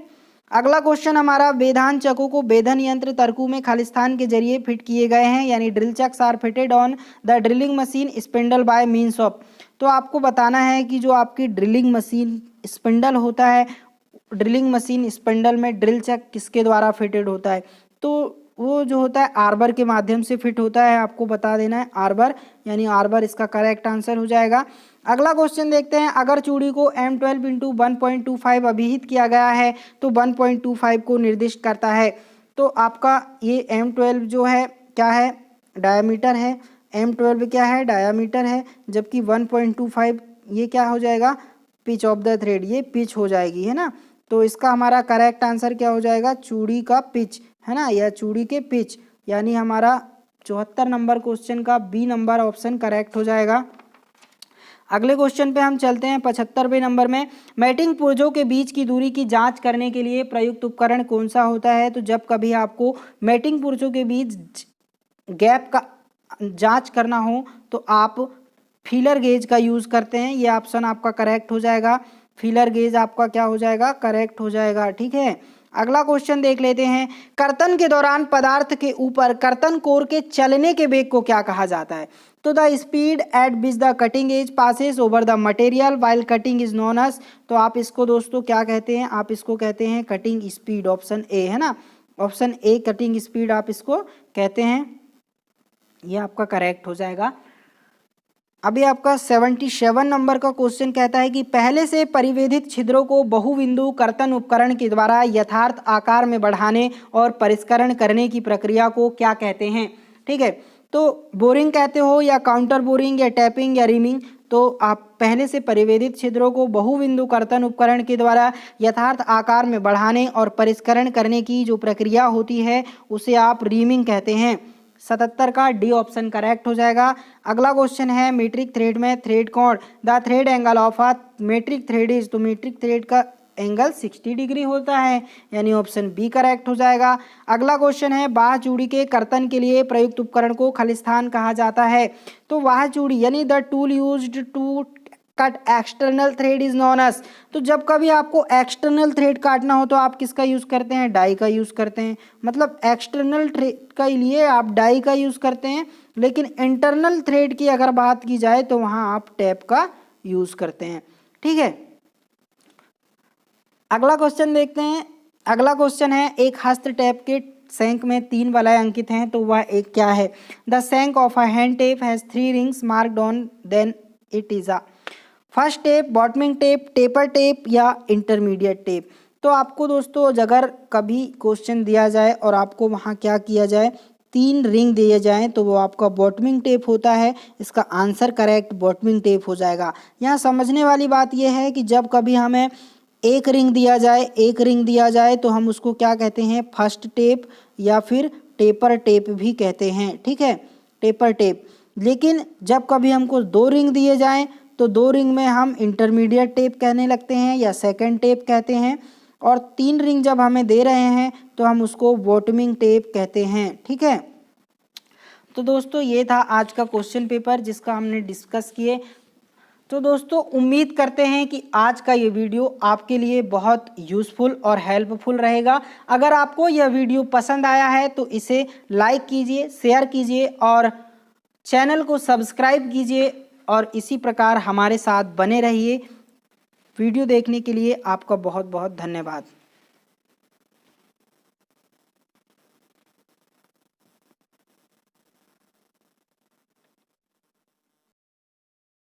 अगला क्वेश्चन हमारा, वेधान चकों को वेधन यंत्र तर्कू में खालिस्तान के जरिए फिट किए गए हैं, यानी drill chucks are fitted on the drilling machine spindle by means of. तो आपको बताना है कि जो आपकी ड्रिलिंग मशीन स्पिंडल होता है, ड्रिलिंग मशीन स्पिंडल में ड्रिल चक किसके द्वारा फिटेड होता है। तो वो जो होता है आर्बर के माध्यम से फिट होता है। आपको बता देना है आर्बर, यानी आर्बर इसका करेक्ट आंसर हो जाएगा। अगला क्वेश्चन देखते हैं। अगर चूड़ी को M12 × 1.25 अभिहित किया गया है तो 1.25 को निर्दिष्ट करता है। तो आपका ये M12 जो है क्या है, डायामीटर है। M12 क्या है, डायामीटर है, जबकि 1.25 ये क्या हो जाएगा, पिच ऑफ द थ्रेड, ये पिच हो जाएगी, है ना। तो इसका हमारा करेक्ट आंसर क्या हो जाएगा, चूड़ी का पिच, है ना, या चूड़ी के पिच, यानी हमारा 74 नंबर क्वेश्चन का बी नंबर ऑप्शन करेक्ट हो जाएगा। अगले क्वेश्चन पे हम चलते हैं 75वें नंबर में। मैटिंग पुर्जों के बीच की दूरी की जांच करने के लिए प्रयुक्त उपकरण कौन सा होता है। तो जब कभी आपको मैटिंग पुर्जों के बीच गैप का जांच करना हो तो आप फीलर गेज का यूज़ करते हैं। ये ऑप्शन आपका करेक्ट हो जाएगा। फीलर गेज आपका क्या हो जाएगा, करेक्ट हो जाएगा। ठीक है। अगला क्वेश्चन देख लेते हैं। कर्तन के दौरान पदार्थ के ऊपर कर्तन कोर के चलने के वेग को क्या कहा जाता है। तो the speed at which the cutting edge passes over the material while cutting is known as. तो आप इसको दोस्तों क्या कहते हैं, आप इसको कहते हैं कटिंग स्पीड। ऑप्शन ए, है ना, ऑप्शन ए कटिंग स्पीड आप इसको कहते हैं। ये आपका करेक्ट हो जाएगा। अभी आपका 77 नंबर का क्वेश्चन कहता है कि पहले से परिवेधित छिद्रों को बहुबिंदु कर्तन उपकरण के द्वारा यथार्थ आकार में बढ़ाने और परिष्करण करने की प्रक्रिया को क्या कहते हैं। ठीक है। तो बोरिंग कहते हो या काउंटर बोरिंग या टैपिंग या रीमिंग। तो आप पहले से परिवेधित छिद्रों को बहुबिंदु कर्तन उपकरण के द्वारा यथार्थ आकार में बढ़ाने और परिष्करण करने की जो प्रक्रिया होती है उसे आप रीमिंग कहते हैं। 77 का डी ऑप्शन करेक्ट हो जाएगा। अगला क्वेश्चन है मीट्रिक थ्रेड में थ्रेड कोण, the thread angle of a metric thread is, तो मीट्रिक थ्रेड का एंगल 60 डिग्री होता है, यानी ऑप्शन बी करेक्ट हो जाएगा। अगला क्वेश्चन है बाह्य चूड़ी के कर्तन के लिए प्रयुक्त उपकरण को खलिस्तान कहा जाता है, तो बाह्य चूड़ी यानी the tool used to cut external thread is known as, तो जब कभी आपको एक्सटर्नल थ्रेड काटना हो तो आप किसका यूज करते हैं, डाई का यूज करते हैं। मतलब एक्सटर्नल थ्रेड के लिए आप डाई का यूज करते हैं, लेकिन इंटरनल थ्रेड की अगर बात की जाए तो वहां आप टैप का यूज करते हैं। ठीक है, अगला क्वेश्चन देखते हैं। अगला क्वेश्चन है एक हस्त टैप के शंख में 3 वलय अंकित हैं, तो वह एक क्या है। The shank of a hand tap has 3 rings marked on then it is a first tap, bottoming tap, taper tap या इंटरमीडिएट टेप। तो आपको दोस्तों अगर कभी क्वेश्चन दिया जाए और आपको वहाँ क्या किया जाए, 3 रिंग दिए जाएं, तो वो आपका बॉटमिंग टेप होता है। इसका आंसर करेक्ट बॉटमिंग टेप हो जाएगा। यहाँ समझने वाली बात यह है कि जब कभी हमें एक रिंग दिया जाए तो हम उसको क्या कहते हैं, फर्स्ट टेप या फिर टेपर टेप भी कहते हैं। ठीक है, टेपर टेप। लेकिन जब कभी हमको 2 रिंग दिए जाएं तो 2 रिंग में हम इंटरमीडिएट टेप कहने लगते हैं या सेकंड टेप कहते हैं, और 3 रिंग जब हमें दे रहे हैं तो हम उसको बॉटमिंग टेप कहते हैं। ठीक है, तो दोस्तों ये था आज का क्वेश्चन पेपर जिसका हमने डिस्कस किए। तो दोस्तों उम्मीद करते हैं कि आज का ये वीडियो आपके लिए बहुत यूज़फुल और हेल्पफुल रहेगा। अगर आपको यह वीडियो पसंद आया है तो इसे लाइक कीजिए, शेयर कीजिए और चैनल को सब्सक्राइब कीजिए, और इसी प्रकार हमारे साथ बने रहिए। वीडियो देखने के लिए आपका बहुत बहुत धन्यवाद।